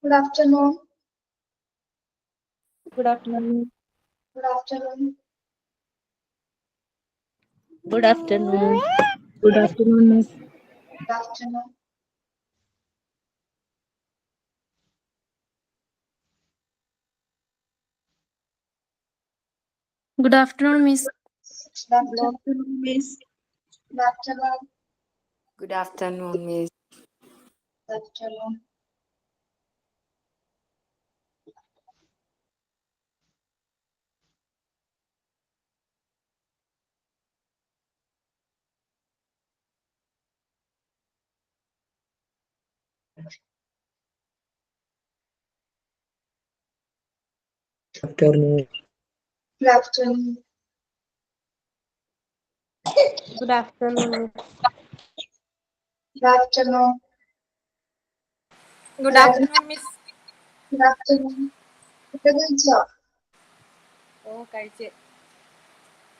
Good afternoon. Good afternoon. Good afternoon. Good afternoon. Good afternoon, Miss. Good afternoon. Good afternoon, Miss. Good Good afternoon. afternoon, Miss. Good afternoon. Good afternoon, Miss. Good afternoon. Afternoon. Good afternoon. Good afternoon. Good afternoon. Good afternoon, Miss. Good afternoon. Good job. Oh, കഴിച്ച്.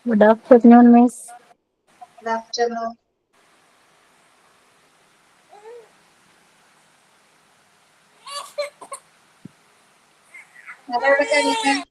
Good afternoon, Miss. Good afternoon. ആരാവിടെ കഴിയുന്നത്?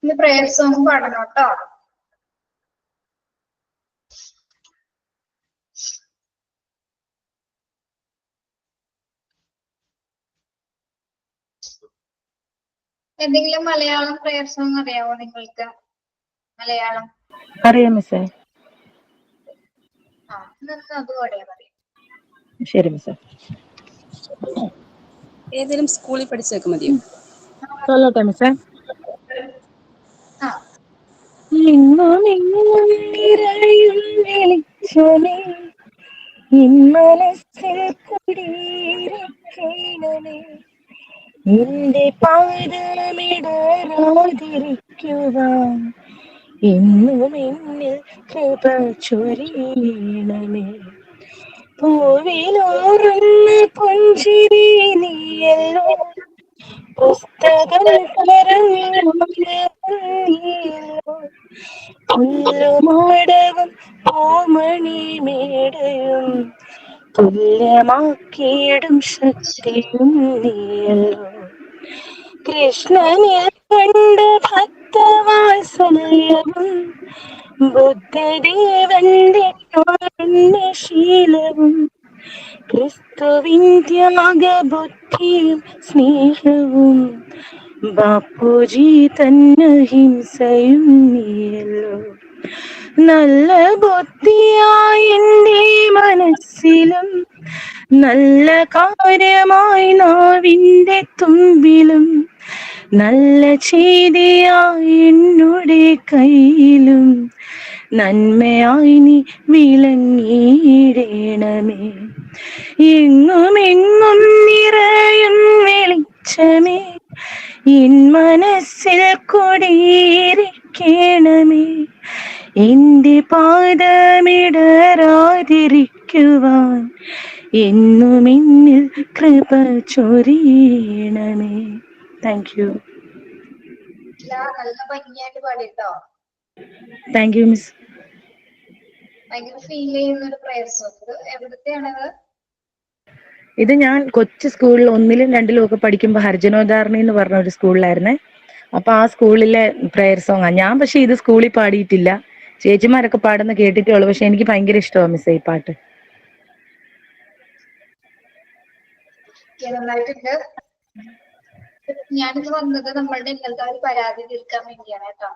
ഇന്ന് prayer song പാടണം കേട്ടോ. എന്തെങ്കിലും Malayalam prayer song അറിയാവോ നിങ്ങൾക്ക്? മലയാളം. അറിയാം മിസ്സേ. ഇന്ന് അത് പാടിയാൽ മതി. ശരി മിസ്സേ. ഏതെങ്കിലും സ്കൂളിൽ പഠിച്ചൊക്കെ മതിയോ? ചൊല്ലട്ടെ മിസ്സേ. ആ എങ്ങും എങ്ങും നിറയും വെളിച്ചമേ, എൻ മനസ്സിൽ കുടിയിരിക്കണമേ, എന്റെ പാദമിടരാതിരിക്കുവാൻ എന്നും എന്നിൽ കൃപ ചൊരിയണമേ. പൂവിലോറുന്ന പുഞ്ചിരി നീയല്ലോ, പുസ്തകം കരഞ്ഞില്ലോ, പുല്ലുമാടവും പൂമണിമേടയും തുല്യമാക്കിയിടും ശക്തിയും നീയല്ലോ. കൃഷ്ണനെ കണ്ട ഭക്തവാത്സല്യവും ബുദ്ധദേവന്റെ കാരുണ്യശീലവും ക്രിസ്തുവിൻ ത്യാഗബുദ്ധിയും സ്നേഹവും ബാപ്പുജി തന്നഹിംസയും നീയല്ലോ. നല്ല ബുദ്ധിയായി എൻ്റെ മനസ്സിലും നല്ല കാര്യമായി നാവിൻ്റെ തുമ്പിലും നല്ല ചെയ്തിയായി എന്നുടെ കയ്യിലും നന്മയായി നീ വിളങ്ങിയിടണമേ. എങ്ങും എങ്ങും നിറയും വെളിച്ചമേ, എൻ മനസ്സിൽ കുടിയിരിക്കണമേ, എന്റെ പാദമിടരാതിരിക്കുവാൻ എന്നും എന്നിൽ കൃപ ചൊരിയണമേ. Thank you. നല്ല ഭംഗിയായിട്ട് പാടിട്ടോ. Thank you miss. ഭയങ്കര ഫീൽ ചെയ്യുന്ന ഒരു പ്രേയർ സോങ്. എവിടത്തെയാണത്? ഇത് ഞാൻ കൊച്ചു സ്കൂളിൽ 1ലും 2ലും ഒക്കെ പഠിക്കുമ്പോൾ ഹർജനോദ്ധാരണി എന്ന് പറഞ്ഞ ഒരു സ്കൂളിലായിരുന്നേ. അപ്പൊ ആ സ്കൂളിലെ പ്രേയർ സോങ്ങാ. ഞാൻ പക്ഷെ ഇത് സ്കൂളിൽ പാടിയിട്ടില്ല, ചേച്ചിമാരൊക്കെ പാടുന്ന കേട്ടിട്ടേ ഉള്ളൂ. പക്ഷെ എനിക്ക് ഭയങ്കര ഇഷ്ടമാണ് മിസ് ഈ പാട്ട്. നന്നായിട്ടുണ്ട്. ഞാനിന്ന് വന്നത് നമ്മളുടെ ഇന്നലത്തെ ഒരു പരാതി തീർക്കാൻ വേണ്ടിയാണ് കേട്ടോ.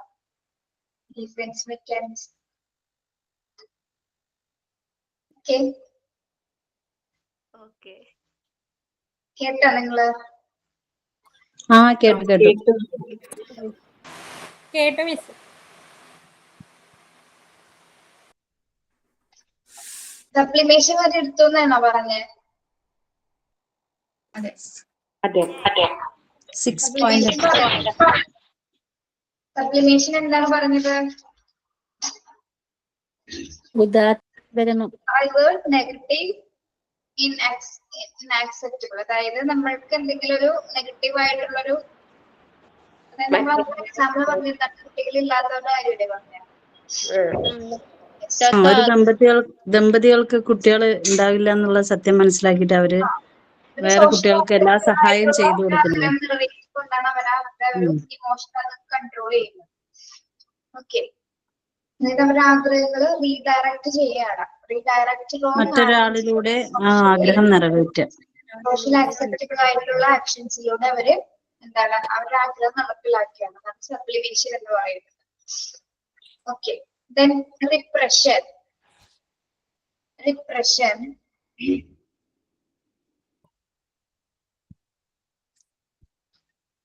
Defence mechanics. ഓക്കെ. കേട്ടോ നിങ്ങള്? കേട്ടു. കേട്ടു മിസ്. സപ്ലിമേഷൻ വരെ എടുത്തു എന്നാണോ പറഞ്ഞേ? അതെ. അതെ. 6.8. സപ്ലിമേഷൻ എന്താണ് പറഞ്ഞത്? ഉദാഹരണം നെഗറ്റീവ് ഇൻആക്സെപ്റ്റബിൾ. അതായത് നമ്മൾക്ക് എന്തെങ്കിലും ഒരു നെഗറ്റീവ് ആയിട്ടുള്ളൊരു എക്സാമ്പിൾ പറഞ്ഞിട്ട് കുട്ടികളില്ലാത്തവരുടെ കാര്യമല്ലേ പറഞ്ഞത്? ഒരു ദമ്പതികൾക്ക് കുട്ടികൾ ഉണ്ടാവില്ല എന്നുള്ള സത്യം മനസ്സിലാക്കിയിട്ട് അവര് വേറെ കുട്ടികൾക്ക് എല്ലാ സഹായം ചെയ്തു കൊടുക്കുന്നത്. കൊണ്ടാണ് അവരുടെ ഒരു ഇമോഷൻ കൺട്രോൾ ചെയ്യുന്നത്. ഓക്കെ. എന്നിട്ട് അവരുടെ ആഗ്രഹങ്ങള് റീഡയറക്ട് ചെയ്യാണ്. മറ്റൊരാളിലൂടെ ആ ആഗ്രഹം നിറവേറ്റുക. സോഷ്യൽ ആക്സെപ്റ്റബിൾ ആയിട്ടുള്ള ആക്ഷൻസിലൂടെ അവര് എന്താണ് അവരുടെ ആഗ്രഹം നടപ്പിലാക്കിയാണ്. അതാണ് സപ്ലിമേഷൻ എന്ന് പറയുന്നത്. Okay. Then repression.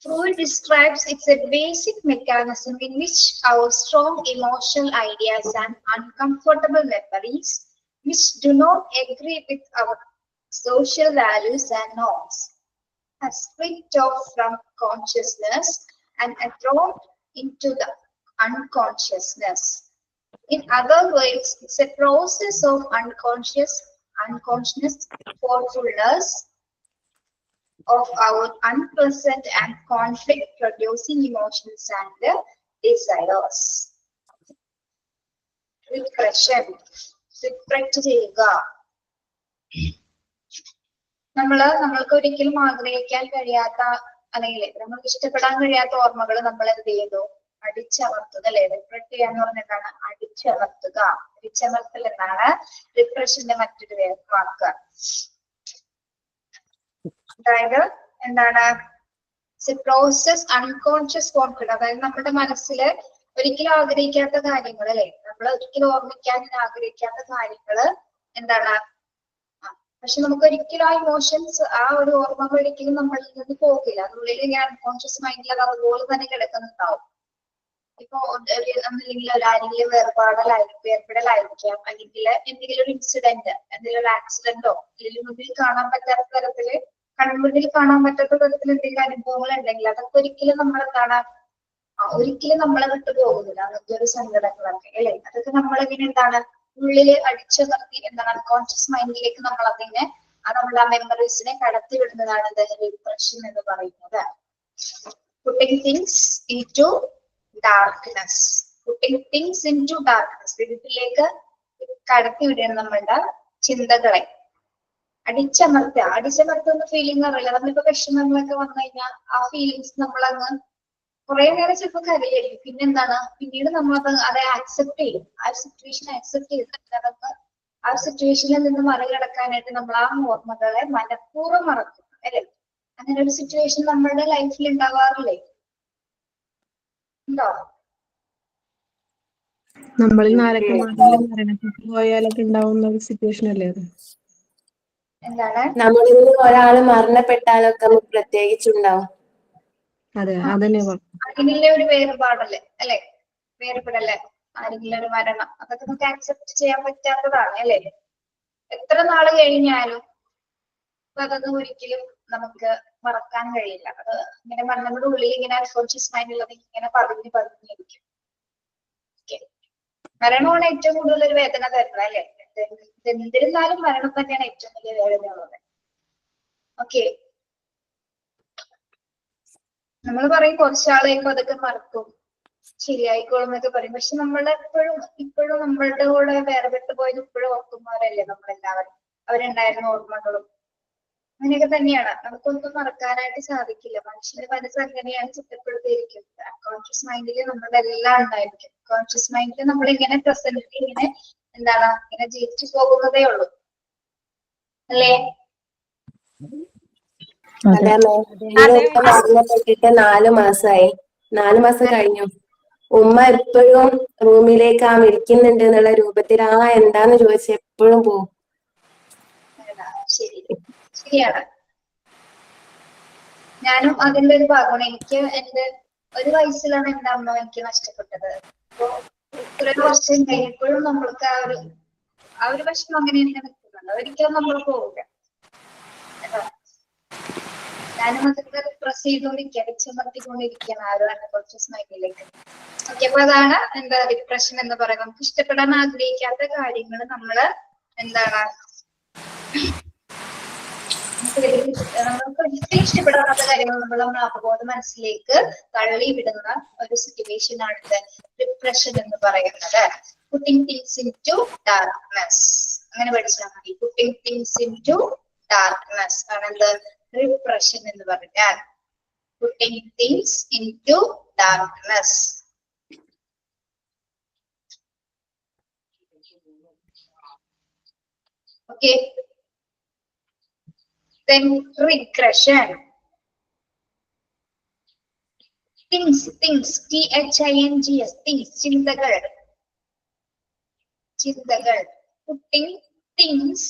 Freud describes it's a basic mechanism in which our strong emotional ideas and uncomfortable memories, which do not agree with our social values and norms, are split off from consciousness and are thrown into the unconsciousness. In other words, it's a process of unconscious thoughtfulness of our unpleasant and conflict-producing emotions and desires. Repression. ചെയ്യുക. നമ്മൾക്ക് ഒരിക്കലും ആഗ്രഹിക്കാൻ കഴിയാത്ത അല്ലെങ്കിൽ നമുക്ക് ഇഷ്ടപ്പെടാൻ കഴിയാത്ത ഓർമ്മകൾ നമ്മൾ എന്ത് ചെയ്തു? അടിച്ചമർത്തുക അല്ലെ? റിപ്രറ്റ് ചെയ്യാന്ന് പറഞ്ഞിട്ടാണ് അടിച്ചമർത്തുക. അടിച്ചമർത്തൽ എന്നാണ് റിപ്രഷന്റെ മറ്റൊരു വാക്ക്. അതായത് എന്താണ്? Process unconscious confidence. അതായത് നമ്മുടെ മനസ്സിൽ ഒരിക്കലും ആഗ്രഹിക്കാത്ത കാര്യങ്ങൾ അല്ലെ? നമ്മൾ ഒരിക്കലും ഓർമ്മിക്കാൻ ആഗ്രഹിക്കാത്ത കാര്യങ്ങള് എന്താണ്? പക്ഷെ നമുക്ക് ഒരിക്കലും ആ ഇമോഷൻസ് ആ ഒരു ഓർമ്മകൾ ഒരിക്കലും നമ്മളിൽ നിന്ന് പോകില്ല. അതുള്ളിൽ ഞാൻ അൺകോൺഷ്യസ് മൈൻഡിൽ അത് അതുപോലെ തന്നെ കിടക്കുന്നുണ്ടാവും. ഇപ്പൊ ഒന്നില്ലെങ്കിൽ ആരെങ്കിലും വേർപെടലായിരിക്കാം, അല്ലെങ്കിൽ എന്തെങ്കിലും ഒരു ഇൻസിഡന്റ്, എന്തെങ്കിലും ഒരു ആക്സിഡന്റോ അല്ലെങ്കിൽ മുന്നിൽ കാണാൻ പറ്റാത്ത തരത്തില് കൺമുന്നിൽ കാണാൻ പറ്റാത്ത തരത്തിൽ എന്തെങ്കിലും അനുഭവങ്ങൾ ഉണ്ടെങ്കിൽ അതൊക്കെ ഒരിക്കലും നമ്മളെന്താണ് ഒരിക്കലും നമ്മളെ വിട്ടു പോകുന്നില്ല. അങ്ങനത്തെ ഒരു സങ്കടങ്ങളൊക്കെ അല്ലെ? അതൊക്കെ നമ്മളിങ്ങനെ എന്താണ് ഉള്ളില് അടിച്ചു നിർത്തി എന്താണ് അൺകോൺഷ്യസ് മൈൻഡിലേക്ക് നമ്മൾ അതിനെ നമ്മുടെ ആ മെമ്മറീസിനെ കടത്തി വിടുന്നതാണ് റിപ്രഷൻ എന്ന് പറയുന്നത്. Putting things into darkness. വീട്ടിലേക്ക് കടത്തി വിടുകയാണ് നമ്മളുടെ ചിന്തകളെ. അടിച്ചമർത്തുന്ന ഫീലിംഗ് അറിയില്ല. നമ്മളിപ്പോ വിഷമങ്ങളൊക്കെ വന്നു കഴിഞ്ഞാൽ ആ ഫീലിങ്സ് നമ്മളങ്ങ് കുറെ നേരം ചിലപ്പോൾ കരയായിരിക്കും. പിന്നെന്താണ്? പിന്നീട് നമ്മളത് അതെ ആക്സെപ്റ്റ് ചെയ്യും. ആ സിറ്റുവേഷൻ ആക്സെപ്റ്റ് ചെയ്തിട്ട് നമുക്ക് ആ സിറ്റുവേഷനിൽ നിന്ന് മറികടക്കാനായിട്ട് നമ്മൾ ആ ഓർമ്മകളെ മനഃപൂർവ്വം മറക്കും അല്ലെ? അങ്ങനെ ഒരു സിറ്റുവേഷൻ നമ്മളുടെ ലൈഫിൽ ഉണ്ടാവാറില്ലേ? ഉണ്ടോ? നമ്മളിൽ ആരൊക്കെ മരണപ്പെട്ടു പോയാലൊക്കെ ഉണ്ടാവുന്ന ഒരു സിറ്റുവേഷൻ അല്ലേ അത്? എന്താണ്? നമ്മളിൽ നിന്ന് ഒരാള് മരണപ്പെട്ടാലൊക്കെ നമുക്ക് പ്രത്യേകിച്ചുണ്ടാവും. അതെ, അതന്നെ അതിനുള്ള ഒരു വേറുപാടല്ലേ അല്ലെ? വേർപെടല്ലേ? ആരെങ്കിലും ഒരു മരണം, അതൊക്കെ നമുക്ക് ആക്സെപ്റ്റ് ചെയ്യാൻ പറ്റാത്തതാണ് അല്ലെ? എത്ര നാള് കഴിഞ്ഞാലും അതൊന്നും ഒരിക്കലും നമുക്ക് മറക്കാൻ കഴിയില്ല. അത് ഇങ്ങനെ നമ്മുടെ ഉള്ളിൽ ഇങ്ങനെ അൺകോൺഷ്യസ് മൈൻഡിലുള്ളത് ഇങ്ങനെ പതിഞ്ഞിരിക്കും. മരണമാണ് ഏറ്റവും കൂടുതൽ ഒരു വേദന തരുന്നത് അല്ലെ? എന്നിരുന്നാലും മരണം തന്നെയാണ് ഏറ്റവും വലിയ വേദന ഉള്ളത്. ഓക്കെ. നമ്മൾ പറയും കുറച്ചാളേക്കും അതൊക്കെ മറക്കും, ശരിയായിക്കോളും എന്നൊക്കെ പറയും. പക്ഷെ ഇപ്പോഴും നമ്മളുടെ കൂടെ വേർപെട്ട് പോയത് ഇപ്പോഴും ഓർക്കുന്നവരല്ലേ നമ്മളെല്ലാവരും. അവരുണ്ടായിരുന്ന ഓർമ്മകളും അങ്ങനെയൊക്കെ തന്നെയാണ്. നമുക്കൊന്നും മറക്കാനായിട്ട് സാധിക്കില്ല. മനുഷ്യന്റെ മനസ്സ് അങ്ങനെയാണ് ചിട്ടപ്പെടുത്തിയിരിക്കുന്നത്. അൺകോൺഷ്യസ് മൈൻഡിൽ നമ്മുടെ എല്ലാം ഉണ്ടായിരിക്കും. കോൺഷ്യസ് മൈൻഡിൽ നമ്മളിങ്ങനെ പ്രസന്റിൽ ഇങ്ങനെ എന്താണ് ഇങ്ങനെ ജീവിച്ചു പോകുന്നതേ ഉള്ളൂ അല്ലേ? അതെ ഉമ്മ മരണപ്പെട്ടിട്ട് 4 മാസമായി. 4 മാസം കഴിഞ്ഞു. ഉമ്മ എപ്പോഴും റൂമിലേക്ക് വിളിക്കുന്നുണ്ട് എന്നുള്ള രൂപത്തിൽ എന്താന്ന് ചോദിച്ച് എപ്പോഴും പോവും. ശരി, ശരിയാണ്. ഞാനും അതിന്റെ ഒരു ഭാഗമാണ്. എനിക്ക് എന്റെ 1 വയസ്സിലാണ് എന്റെ അമ്മ എനിക്ക് നഷ്ടപ്പെട്ടത്. അപ്പോ ഇത്രയും വർഷം കഴിഞ്ഞപ്പോഴും നമ്മൾക്ക് ആ ഒരു വിഷമം അങ്ങനെ തന്നെ നിൽക്കുന്നുണ്ട്. ഒരിക്കലും നമ്മൾ പോവില്ല. ഞാനും അതൊക്കെ റിപ്രസ് ചെയ്തുകൊണ്ടിരിക്കുക, അടിച്ചമർത്തിക്കൊണ്ടിരിക്കുകയാണ് ആരും എന്നെ കുറച്ച് സ്മൈലിലേക്ക്. ഓക്കെ, അപ്പൊ അതാണ് എന്താ ഡിപ്രഷൻ എന്ന് പറയുന്നത്. നമുക്ക് ഇഷ്ടപ്പെടാൻ ആഗ്രഹിക്കാത്ത കാര്യങ്ങൾ നമ്മള് എന്താണ് നമുക്ക് ഒരിക്കലും ഇഷ്ടപ്പെടാത്ത കാര്യങ്ങൾ നമ്മുടെ അപബോധ മനസ്സിലേക്ക് തള്ളി വിടുന്ന ഒരു സിറ്റുവേഷൻ ആണ് ഡിപ്രഷൻ എന്ന് പറയുന്നത്. Putting things into darkness, അങ്ങനെ പഠിച്ചാൽ മതി. Putting things into darkness ആണ് എന്ത് ഡിപ്രഷൻ എന്ന് പറഞ്ഞാൽ. Putting things into darkness. Okay, then regression. Things, things, things, things, ചിന്തകൾ, ചിന്തകൾ. Putting things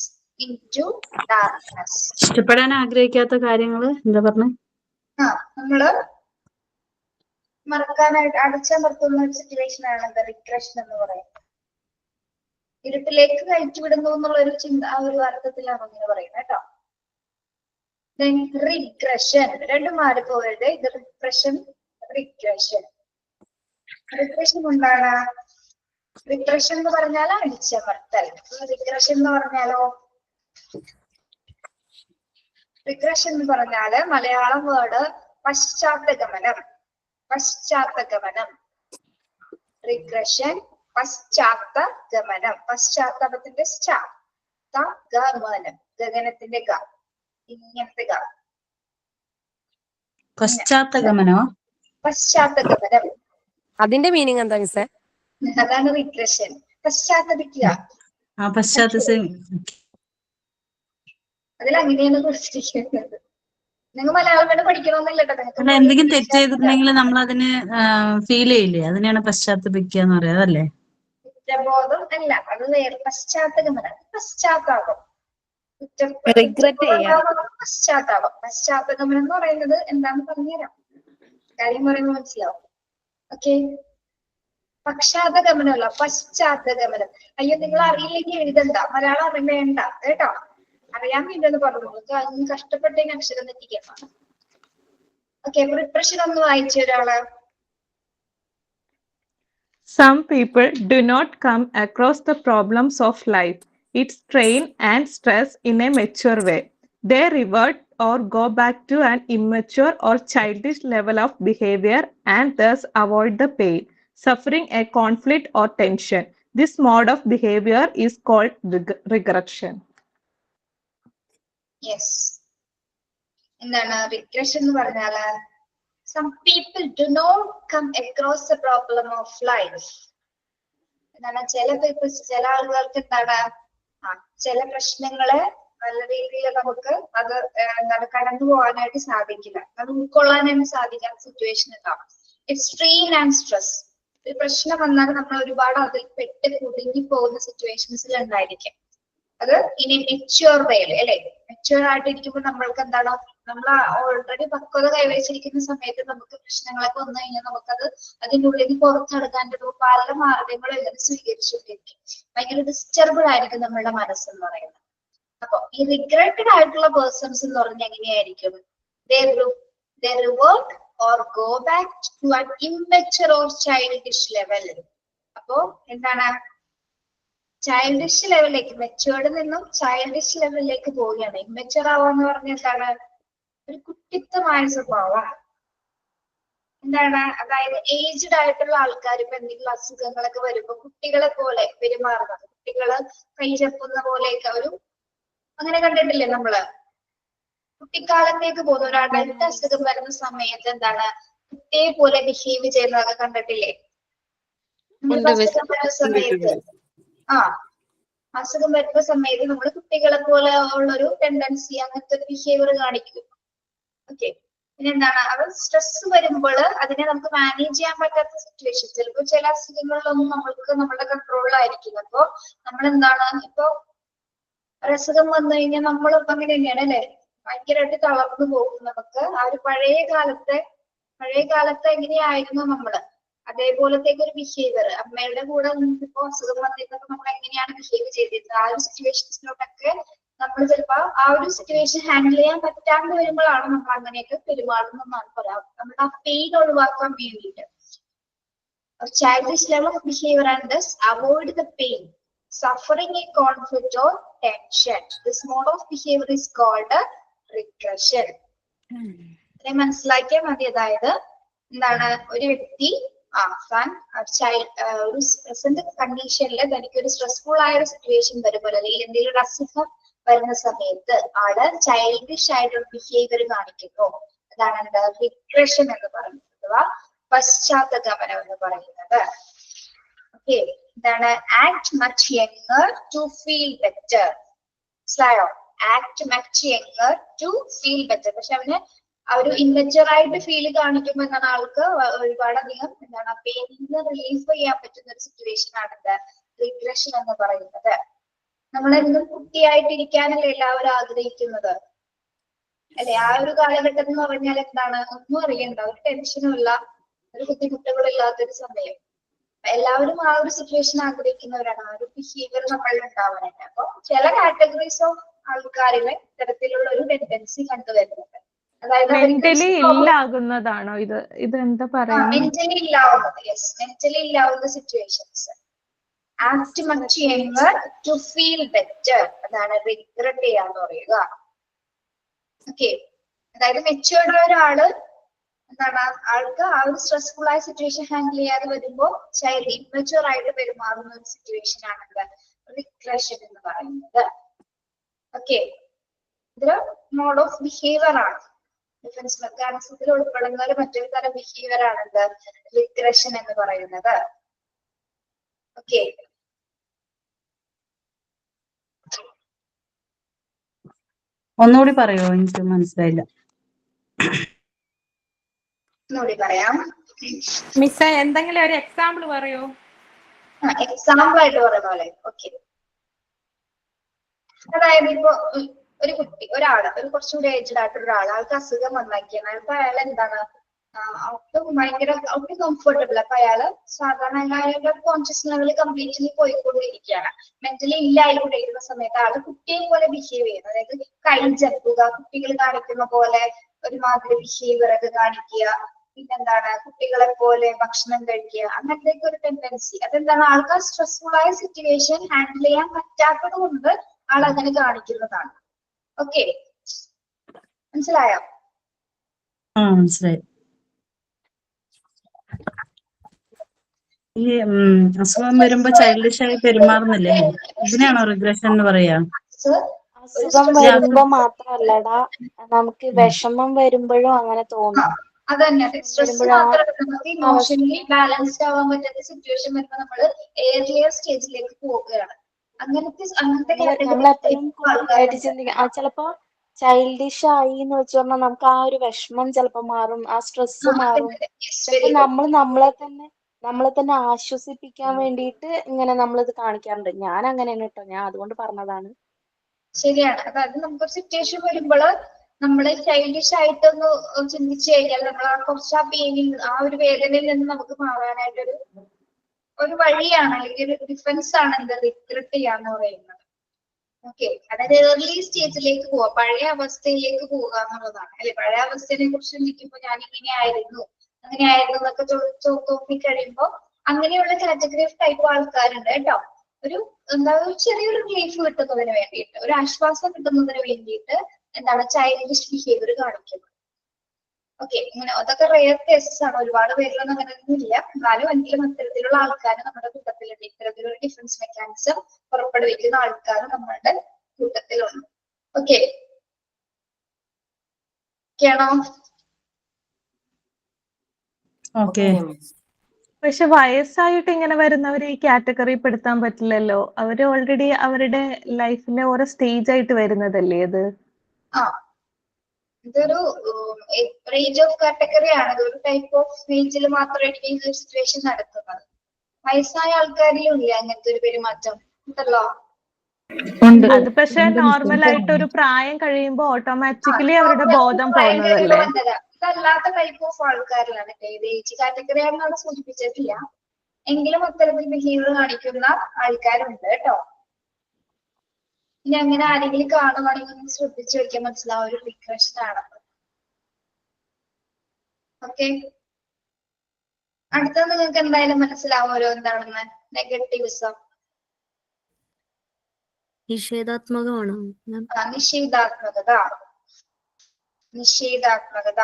into darkness. ഇഷ്ടപ്പെടാൻ ആഗ്രഹിക്കാത്ത കാര്യങ്ങൾ എന്താ പറഞ്ഞേ? നമ്മള് മറക്കാനായിട്ട് അടച്ചമർത്തുന്ന ഒരു സിറ്റുവേഷൻ ആണ് എന്താ റിഗ്രഷൻ എന്ന് പറയുന്നത്. ഇരുട്ടിലേക്ക് കയറ്റിവിടുന്നു എന്നുള്ള ഒരു ചിന്ത, ആ ഒരു അർത്ഥത്തിലാണ് അങ്ങനെ പറയുന്നത് കേട്ടോ. റിഗ്രഷൻ രണ്ടും മാറിപ്പോകരുത്. ഇത് റിഗ്രഷൻ, റിഗ്രഷൻ. റിഗ്രഷൻ എന്താണ്? റിഗ്രഷൻ എന്ന് പറഞ്ഞാൽ അടിച്ചമർത്തൽ. റിഗ്രഷൻ എന്ന് പറഞ്ഞാലോ, റിഗ്രഷൻ എന്ന് പറഞ്ഞാല് മലയാളം വേർഡ് പശ്ചാത്തഗമനം. പശ്ചാത്തഗമനം, റിഗ്രഷൻ, പശ്ചാത്തഗമനം. പശ്ചാത്തലത്തിന്റെ ഗമനം, ഗഗനത്തിന്റെ ഗ, ഇങ്ങനത്തെ ഗ. പശ്ചാത്തഗമനോ? പശ്ചാത്തഗമനം. അതിന്റെ മീനിങ് എന്താ മിസ്സേ? അതാണ് റിഗ്രഷൻ. പശ്ചാത്തപിക്കുക. അതിൽ അങ്ങനെയാണ് കുറിച്ചിരിക്കുന്നത്. നിങ്ങൾ മലയാളം വേണ്ട പഠിക്കണമെന്നില്ല കേട്ടോ. എന്തെങ്കിലും തെറ്റ് ചെയ്തിട്ടുണ്ടെങ്കിൽ നമ്മൾ അതിന് ഫീൽ ചെയ്യില്ലേ? അതിനെയാണ് പശ്ചാത്തപിക്കുക എന്ന് പറയാം, അതല്ലേ? കുറ്റബോധം അല്ല, അത് വേറെ. പശ്ചാത്തഗമനം, പശ്ചാത്താപം. പശ്ചാത്താപം. പശ്ചാത്തഗമനം എന്ന് പറയുന്നത് എന്താണെന്ന് പറഞ്ഞുതരാം, കാര്യം പറയുമ്പോൾ മനസ്സിലാവും. ഓക്കെ, പക്ഷാതഗമനമല്ല, പശ്ചാത്തഗമനം. അയ്യോ, നിങ്ങൾ അറിയില്ലെങ്കിൽ എഴുതണ്ട, മലയാളം അറിയേണ്ട കേട്ടോ. അറിയാൻ വേണ്ടി പറഞ്ഞു, നിങ്ങൾക്ക് അങ്ങ് കഷ്ടപ്പെട്ടതിന് അക്ഷരം തെറ്റിക്കണം. ഓക്കെ, റിപ്രഷൻ ഒന്ന് വായിച്ച ഒരാള്. Some people do not come across the problems of life, its strain and stress in a mature way. They revert or go back to an immature or childish level of behavior and thus avoid the pain, suffering, a conflict or tension. This mode of behavior is called regression. Yes. എന്താണ് regression എന്ന് പറഞ്ഞാല്? Some people do not come across the problem of life. എന്താണ് ചില ആളുകൾക്ക് എന്താണ് ചില പ്രശ്നങ്ങളെ നല്ല രീതിയിൽ നമുക്ക് അത് എന്താണ് കടന്നു പോകാനായിട്ട് സാധിക്കില്ല, അത് ഉൾക്കൊള്ളാനായിട്ട് സാധിക്കാത്ത സിറ്റുവേഷൻ ഉണ്ടാവും. Strain and stress. ഒരു പ്രശ്നം വന്നാൽ നമ്മൾ ഒരുപാട് അതിൽ പെട്ട് കുടുങ്ങി പോകുന്ന സിറ്റുവേഷൻസിൽ ഉണ്ടായിരിക്കും. അത് ഇനി മെച്യൂർ വേയിൽ അല്ലെ, മെച്യൂർ ആയിട്ടിരിക്കുമ്പോൾ നമ്മൾക്ക് എന്താണോ നമ്മൾ ഓൾറെഡി പക്വത കൈവരിച്ചിരിക്കുന്ന സമയത്ത് നമുക്ക് പ്രശ്നങ്ങളൊക്കെ വന്നു കഴിഞ്ഞാൽ നമുക്കത് അതിൻ്റെ ഉള്ളിൽ പുറത്തെടുക്കാനുള്ള പല മാർഗങ്ങളും എല്ലാം സ്വീകരിച്ചുകൊണ്ടിരിക്കും. ഭയങ്കര ഡിസ്റ്റർബിൾ ആയിരിക്കും നമ്മളുടെ മനസ്സെന്ന് പറയുന്നത്. അപ്പൊ ഈ റിഗ്രറ്റഡ് ആയിട്ടുള്ള പേഴ്സൺസ് എന്ന് പറഞ്ഞാൽ എങ്ങനെയായിരിക്കും? they revert or go back to an immature or childish level. അപ്പോ എന്താണ്? ചൈൽഡിഷ് ലെവലിലേക്ക്, മെച്ചുവേർഡിൽ നിന്നും ചൈൽഡിഷ് ലെവലിലേക്ക് പോവുകയാണ്. ഇമ്മച്ചുവർ ആവാന്ന് പറഞ്ഞാൽ എന്താണ്? ഒരു കുട്ടിത്തമായ സ്വഭാവം. എന്താണ്? അതായത് ഏജ്ഡ് ആയിട്ടുള്ള ആൾക്കാർ ഇപ്പൊ എന്തെങ്കിലും അസുഖങ്ങളൊക്കെ വരുമ്പോ കുട്ടികളെ പോലെ പെരുമാറുന്നത്, കുട്ടികള് കൈചെപ്പുന്ന പോലെയൊക്കെ ഒരു അങ്ങനെ കണ്ടിട്ടില്ലേ നമ്മള്? കുട്ടിക്കാലത്തേക്ക് പോകുന്ന ഒരു അഡൽട്ട് അസുഖം വരുന്ന സമയത്ത് എന്താണ് കുട്ടിയെ പോലെ ബിഹേവ് ചെയ്യുന്നതൊക്കെ കണ്ടിട്ടില്ലേ? അസുഖം വരുന്ന സമയത്ത് അസുഖം വരുന്ന സമയത്ത് നമ്മൾ കുട്ടികളെ പോലെ ഉള്ളൊരു ടെൻഡൻസി, അങ്ങനത്തെ ഒരു ബിഹേവിയർ കാണിക്കും. ഓക്കെ. പിന്നെ എന്താണ്, അവർ സ്ട്രെസ് വരുമ്പോൾ അതിനെ നമുക്ക് മാനേജ് ചെയ്യാൻ പറ്റാത്ത സിറ്റുവേഷൻ, ചിലപ്പോൾ ചില അസുഖങ്ങളിലൊന്നും നമ്മൾക്ക് നമ്മുടെ കൺട്രോളിലായിരിക്കും. അപ്പൊ നമ്മൾ എന്താണ്, ഇപ്പൊ ഒരു അസുഖം വന്നു കഴിഞ്ഞാൽ നമ്മളിപ്പോ അങ്ങനെ തന്നെയാണ് അല്ലെ, ഭയങ്കരമായിട്ട് തളർന്നു പോകും. നമുക്ക് ആ ഒരു പഴയ കാലത്ത് എങ്ങനെയായിരുന്നു നമ്മള്, അതേപോലത്തേക്ക് ഒരു ബിഹേവിയർ അമ്മയുടെ കൂടെ നിന്നിപ്പോ അസുഖം വന്നിട്ടപ്പോ നമ്മൾ എങ്ങനെയാണ് ബിഹേവ് ചെയ്തിരുന്നത്, ആ ഒരു സിറ്റുവേഷൻസിലോട്ടൊക്കെ നമ്മൾ ചിലപ്പോ ആ ഒരു സിറ്റുവേഷൻ ഹാൻഡിൽ ചെയ്യാൻ പറ്റാണ്ട് വരുമ്പോഴാണ് നമ്മൾ അങ്ങനെയൊക്കെ പെരുമാറുന്നതെന്നാണ് പറയാം. നമ്മുടെ ആ പെയിൻ ഒഴിവാക്കാൻ വേണ്ടിയിട്ട്. Childish level of behavior and thus avoid the pain, suffering a conflict or tension. This mode of behavior is called regression. മനസ്സിലാക്കിയാൽ മതി. അതായത് എന്താണ്, ഒരു വ്യക്തി ഒരു പ്രസന്റ് കണ്ടീഷനിൽ തനിക്കൊരു സ്ട്രെസ്ഫുൾ ആയ ഒരു സിറ്റുവേഷൻ വരുമ്പോൾ അല്ലെങ്കിൽ എന്തെങ്കിലും ഒരു അസുഖം വരുന്ന സമയത്ത് ആള് ചൈൽഡിഷ് ആയിട്ടൊരു ബിഹേവിയർ കാണിക്കുന്നു. അതാണ് എന്താ റിഗ്രഷൻ എന്ന് പറയുന്നത്, അഥവാ പശ്ചാത്തഗമനം എന്ന് പറയുന്നത്. ഓക്കെ, എന്താണ് act much younger to feel better. മനസ്സിലായോ? Act much younger to feel better. പക്ഷെ അവന് ആ ഒരു ഇമ്മച്ചുവർ ആയിട്ട് ഫീൽ കാണിക്കുമ്പോൾ എന്താണ്, ആൾക്ക് ഒരുപാടധികം എന്താണ് പെയിനിൽ നിന്ന് റിലീഫ് ചെയ്യാൻ പറ്റുന്ന ഒരു സിറ്റുവേഷൻ ആണ് എന്താ റിഗ്രഷൻ എന്ന് പറയുന്നത്. നമ്മളെന്നും കുട്ടിയായിട്ടിരിക്കാനല്ലേ എല്ലാവരും ആഗ്രഹിക്കുന്നത് അല്ലെ? ആ ഒരു കാലഘട്ടം എന്ന് പറഞ്ഞാൽ എന്താണ്, ഒന്നും അറിയണ്ട, ഒരു ടെൻഷനും ഇല്ല, ഒരു ബുദ്ധിമുട്ടുകളും ഇല്ലാത്തൊരു സമയം. എല്ലാവരും ആ ഒരു സിറ്റുവേഷൻ ആഗ്രഹിക്കുന്നവരാണ്, ആ ഒരു ബിഹേവിയർ നമ്മളിൽ ഉണ്ടാവാനായിട്ട്. അപ്പൊ ചില കാറ്റഗറീസ് ഓഫ് ആൾക്കാരിലെ ഇത്തരത്തിലുള്ള ഒരു ടെൻഡൻസി കണ്ടുവരുന്നുണ്ട്. അതായത് മെന്റലി ഇല്ലാകുന്നതാണോ ഇത്? ഇത് എന്താ പറയുന്നത്? മെന്റലി ഇല്ലാവുന്നത്, യെസ്, മെന്റലി ഇല്ലാവുന്ന situations. Act much younger to feel better, അതാണ് റിഗ്രറ്റ് ചെയ്യാന്ന് പറയുക. ഓക്കെ, അതായത് മെച്ചുവേർഡ് ആയ ഒരാള് എന്താണ്, ആൾക്ക് ആ ഒരു സ്ട്രെസ്ഫുൾ ആയ സിറ്റുവേഷൻ ഹാൻഡിൽ ചെയ്യാതെ വരുമ്പോ ചൈൽഡ് ഇമ്മച്ചുവർ ആയിട്ട് പെരുമാറുന്ന ഒരു സിറ്റുവേഷൻ ആണ് റിഗ്രഷൻ എന്ന് പറയുന്നത്. ഓക്കെ, ഇതൊരു മോഡ് ഓഫ് ബിഹേവിയർ ആണ്. ഡിഫൻസ് മെക്കാനിസത്തിൽ ഉൾപ്പെടുന്ന ഒരു മറ്റൊരു തരം ബിഹേവിയർ ആണ് റിഗ്രഷൻ എന്ന് പറയുന്നത്. ഓക്കെ, ഒന്നുകൂടി പറയോ? എനിക്ക് മനസ്സിലായില്ല. ഒന്നുകൂടി പറയാം. മിസ്സേ എന്തെങ്കിലും ഒരു എക്സാമ്പിൾ പറയോ? എക്സാമ്പിൾ ആയിട്ട് പറയുന്ന പോലെ. ഓക്കെ, അതായത് ഇപ്പൊ ഒരു കുട്ടി, ഒരു കുറച്ചുകൂടി ഏജ്ഡ് ആയിട്ടുള്ള ഒരാൾ, ആൾക്ക് അസുഖം വന്നാക്കിയാണ്, അയാൾക്ക് അയാൾ എന്താണ് ഒട്ടും കംഫർട്ടബിൾ. അപ്പൊ അയാള് സാധാരണ അയാളുടെ കോൺഷ്യസ് ലെവൽ കംപ്ലീറ്റ്ലി പോയിക്കൊണ്ടിരിക്കുകയാണ്. മെന്റലി ഇല്ലായിക്കൊണ്ടിരിക്കുന്ന സമയത്ത് ആള് കുട്ടിയെ പോലെ ബിഹേവ് ചെയ്യുന്നത്, അതായത് കൈ ചെറുക്കുക, കുട്ടികൾ കാണിക്കുന്ന പോലെ ഒരുമാതിരി ബിഹേവിയർ ഒക്കെ കാണിക്കുക, പിന്നെന്താണ് കുട്ടികളെ പോലെ ഭക്ഷണം കഴിക്കുക, അങ്ങനത്തെ ഒരു ടെൻഡൻസി. അതെന്താണ്, ആൾക്ക് സ്ട്രെസ്ഫുൾ ആയ സിറ്റുവേഷൻ ഹാൻഡിൽ ചെയ്യാൻ പറ്റാത്തത് കൊണ്ട് ആൾ അങ്ങനെ കാണിക്കുന്നതാണ്. ഓക്കെ, മനസ്സിലായോ? മനസ്സിലായി. ഈ അസുഖം വരുമ്പോ ചൈൽഡിഷ് ആയി പെരുമാറുന്നില്ലേ, ഇതിനാണോ റിഗ്രഷൻ എന്ന് പറയാ? അസുഖം വരുമ്പോ മാത്രല്ലടാ, നമുക്ക് വിഷമം വരുമ്പോഴും അങ്ങനെ തോന്നും. അതന്നെ, സ്ട്രെസ് മാത്രമല്ല, നമുക്ക് ഇമോഷണലി ബാലൻസ്ഡ് ആവാൻ പറ്റാത്ത സിറ്റുവേഷൻ വരുമ്പോ നമ്മള് ഏർലിയർ സ്റ്റേജിലേക്ക് പോവുകയാണ്. നമ്മളെപ്പോഴും കൂടുതലായിട്ട് ചിന്തിക്കാം. ചിലപ്പോ ചൈൽഡിഷ് ആയി എന്ന് വെച്ച് പറഞ്ഞാൽ നമുക്ക് ആ ഒരു വിഷമം ചിലപ്പോ മാറും, ആ സ്ട്രെസ് മാറും. ചിലപ്പോ നമ്മളെ തന്നെ ആശ്വസിപ്പിക്കാൻ വേണ്ടിയിട്ട് ഇങ്ങനെ നമ്മളിത് കാണിക്കാറുണ്ട്. ഞാൻ അങ്ങനെയാണ് കേട്ടോ, ഞാൻ അതുകൊണ്ട് പറഞ്ഞതാണ്. ശരിയാണ്. അതായത് നമുക്കൊരു സിറ്റുവേഷൻ വരുമ്പോൾ നമ്മള് ചൈൽഡിഷ് ആയിട്ടൊന്ന് ചിന്തിച്ചു കഴിഞ്ഞാൽ നമ്മൾ കുറച്ച് ആ പെയിനിൽ, ആ ഒരു വേദനയിൽ നിന്ന് നമുക്ക് മാറാനായിട്ടൊരു വഴിയാണ്, അല്ലെങ്കിൽ ഒരു ഡിഫൻസ് ആണ് റിഗ്രറ്റ് ചെയ്യാന്ന് പറയുന്നത്. ഓക്കെ, അതായത് ഏർലി സ്റ്റേജിലേക്ക് പോവുക, പഴയ അവസ്ഥയിലേക്ക് പോവുക എന്നുള്ളതാണ് അല്ലെ. പഴയ അവസ്ഥയെ കുറിച്ച് ചിന്തിക്കുമ്പോൾ ഞാൻ അങ്ങനെയായിരുന്നു എന്നൊക്കെ തോന്നി കഴിയുമ്പോ അങ്ങനെയുള്ള കാറ്റഗറി ഓഫ് ടൈപ്പ് ആൾക്കാരുണ്ട് കേട്ടോ. ഒരു ചെറിയൊരു റിലീഫ് കിട്ടുന്നതിന് വേണ്ടിയിട്ട്, ഒരു ആശ്വാസം കിട്ടുന്നതിന് വേണ്ടിയിട്ട് എന്താണ് ചൈൽഡിഷ് ബിഹേവിയർ കാണിക്കുന്നത്. ഓക്കെ, ഇങ്ങനെ അതൊക്കെ റെയർ കേസസ് ആണ്, ഒരുപാട് പേരിലൊന്നും അങ്ങനെ ഒന്നും ഇല്ല. എന്നാലും എങ്കിലും അത്തരത്തിലുള്ള ആൾക്കാർ നമ്മുടെ കൂട്ടത്തിലുണ്ട്. ഇത്തരത്തിലൊരു ഡിഫൻസ് മെക്കാനിസം പുറപ്പെടുവിക്കുന്ന ആൾക്കാർ നമ്മളുടെ കൂട്ടത്തിലുണ്ട്. ഓക്കെ, ആണോ? ഓക്കെ. പക്ഷെ വയസ്സായിട്ട് ഇങ്ങനെ വരുന്നവരെ ഈ കാറ്റഗറി പെടുത്താൻ പറ്റില്ലല്ലോ. അവര് ഓൾറെഡി അവരുടെ ലൈഫിലെ ഓരോ സ്റ്റേജ് ആയിട്ട് വരുന്നതല്ലേ അത്. ഇതൊരു റേഞ്ച് ഓഫ് കാറ്റഗറി ആണ്. ഇതൊരു ടൈപ്പ് ഓഫ് ഏജിൽ മാത്രമായിട്ട് ഈ ഒരു സിറ്റുവേഷൻ നടത്തുന്നത്. വയസ്സായ ആൾക്കാരിലും ഇല്ല അങ്ങനത്തെ ഒരു പെരുമാറ്റം ഉണ്ടല്ലോ. അത് പക്ഷെ നോർമൽ ആയിട്ട് ഒരു പ്രായം കഴിയുമ്പോൾ ഓട്ടോമാറ്റിക്കലി അവരുടെ ബോധം പോകുന്നതല്ലേ? ഇതല്ലാത്ത ടൈപ്പ് ഓഫ് ആൾക്കാരിലാണ്. ഏത് ഏജ് കാറ്റഗറി ആണെന്നാണ് സൂചിപ്പിച്ചിട്ടില്ല, എങ്കിലും അത്തരത്തിൽ ബിഹേവിയർ കാണിക്കുന്ന ആൾക്കാരുണ്ട് കേട്ടോ. ഇനി അങ്ങനെ ആരെങ്കിലും കാണുവാണെങ്കിൽ ശ്രദ്ധിച്ചു വെക്കാൻ മനസ്സിലാവും ഒരു റിഗ്രഷൻ ആണെന്ന്. ഓക്കെ, അടുത്തത് നിങ്ങൾക്ക് എന്തായാലും മനസ്സിലാവും ഓരോ എന്താണെന്ന്. Negativism നിഷേധാത്മകമാണോ? നിഷേധാത്മകത. നിഷേധാത്മകത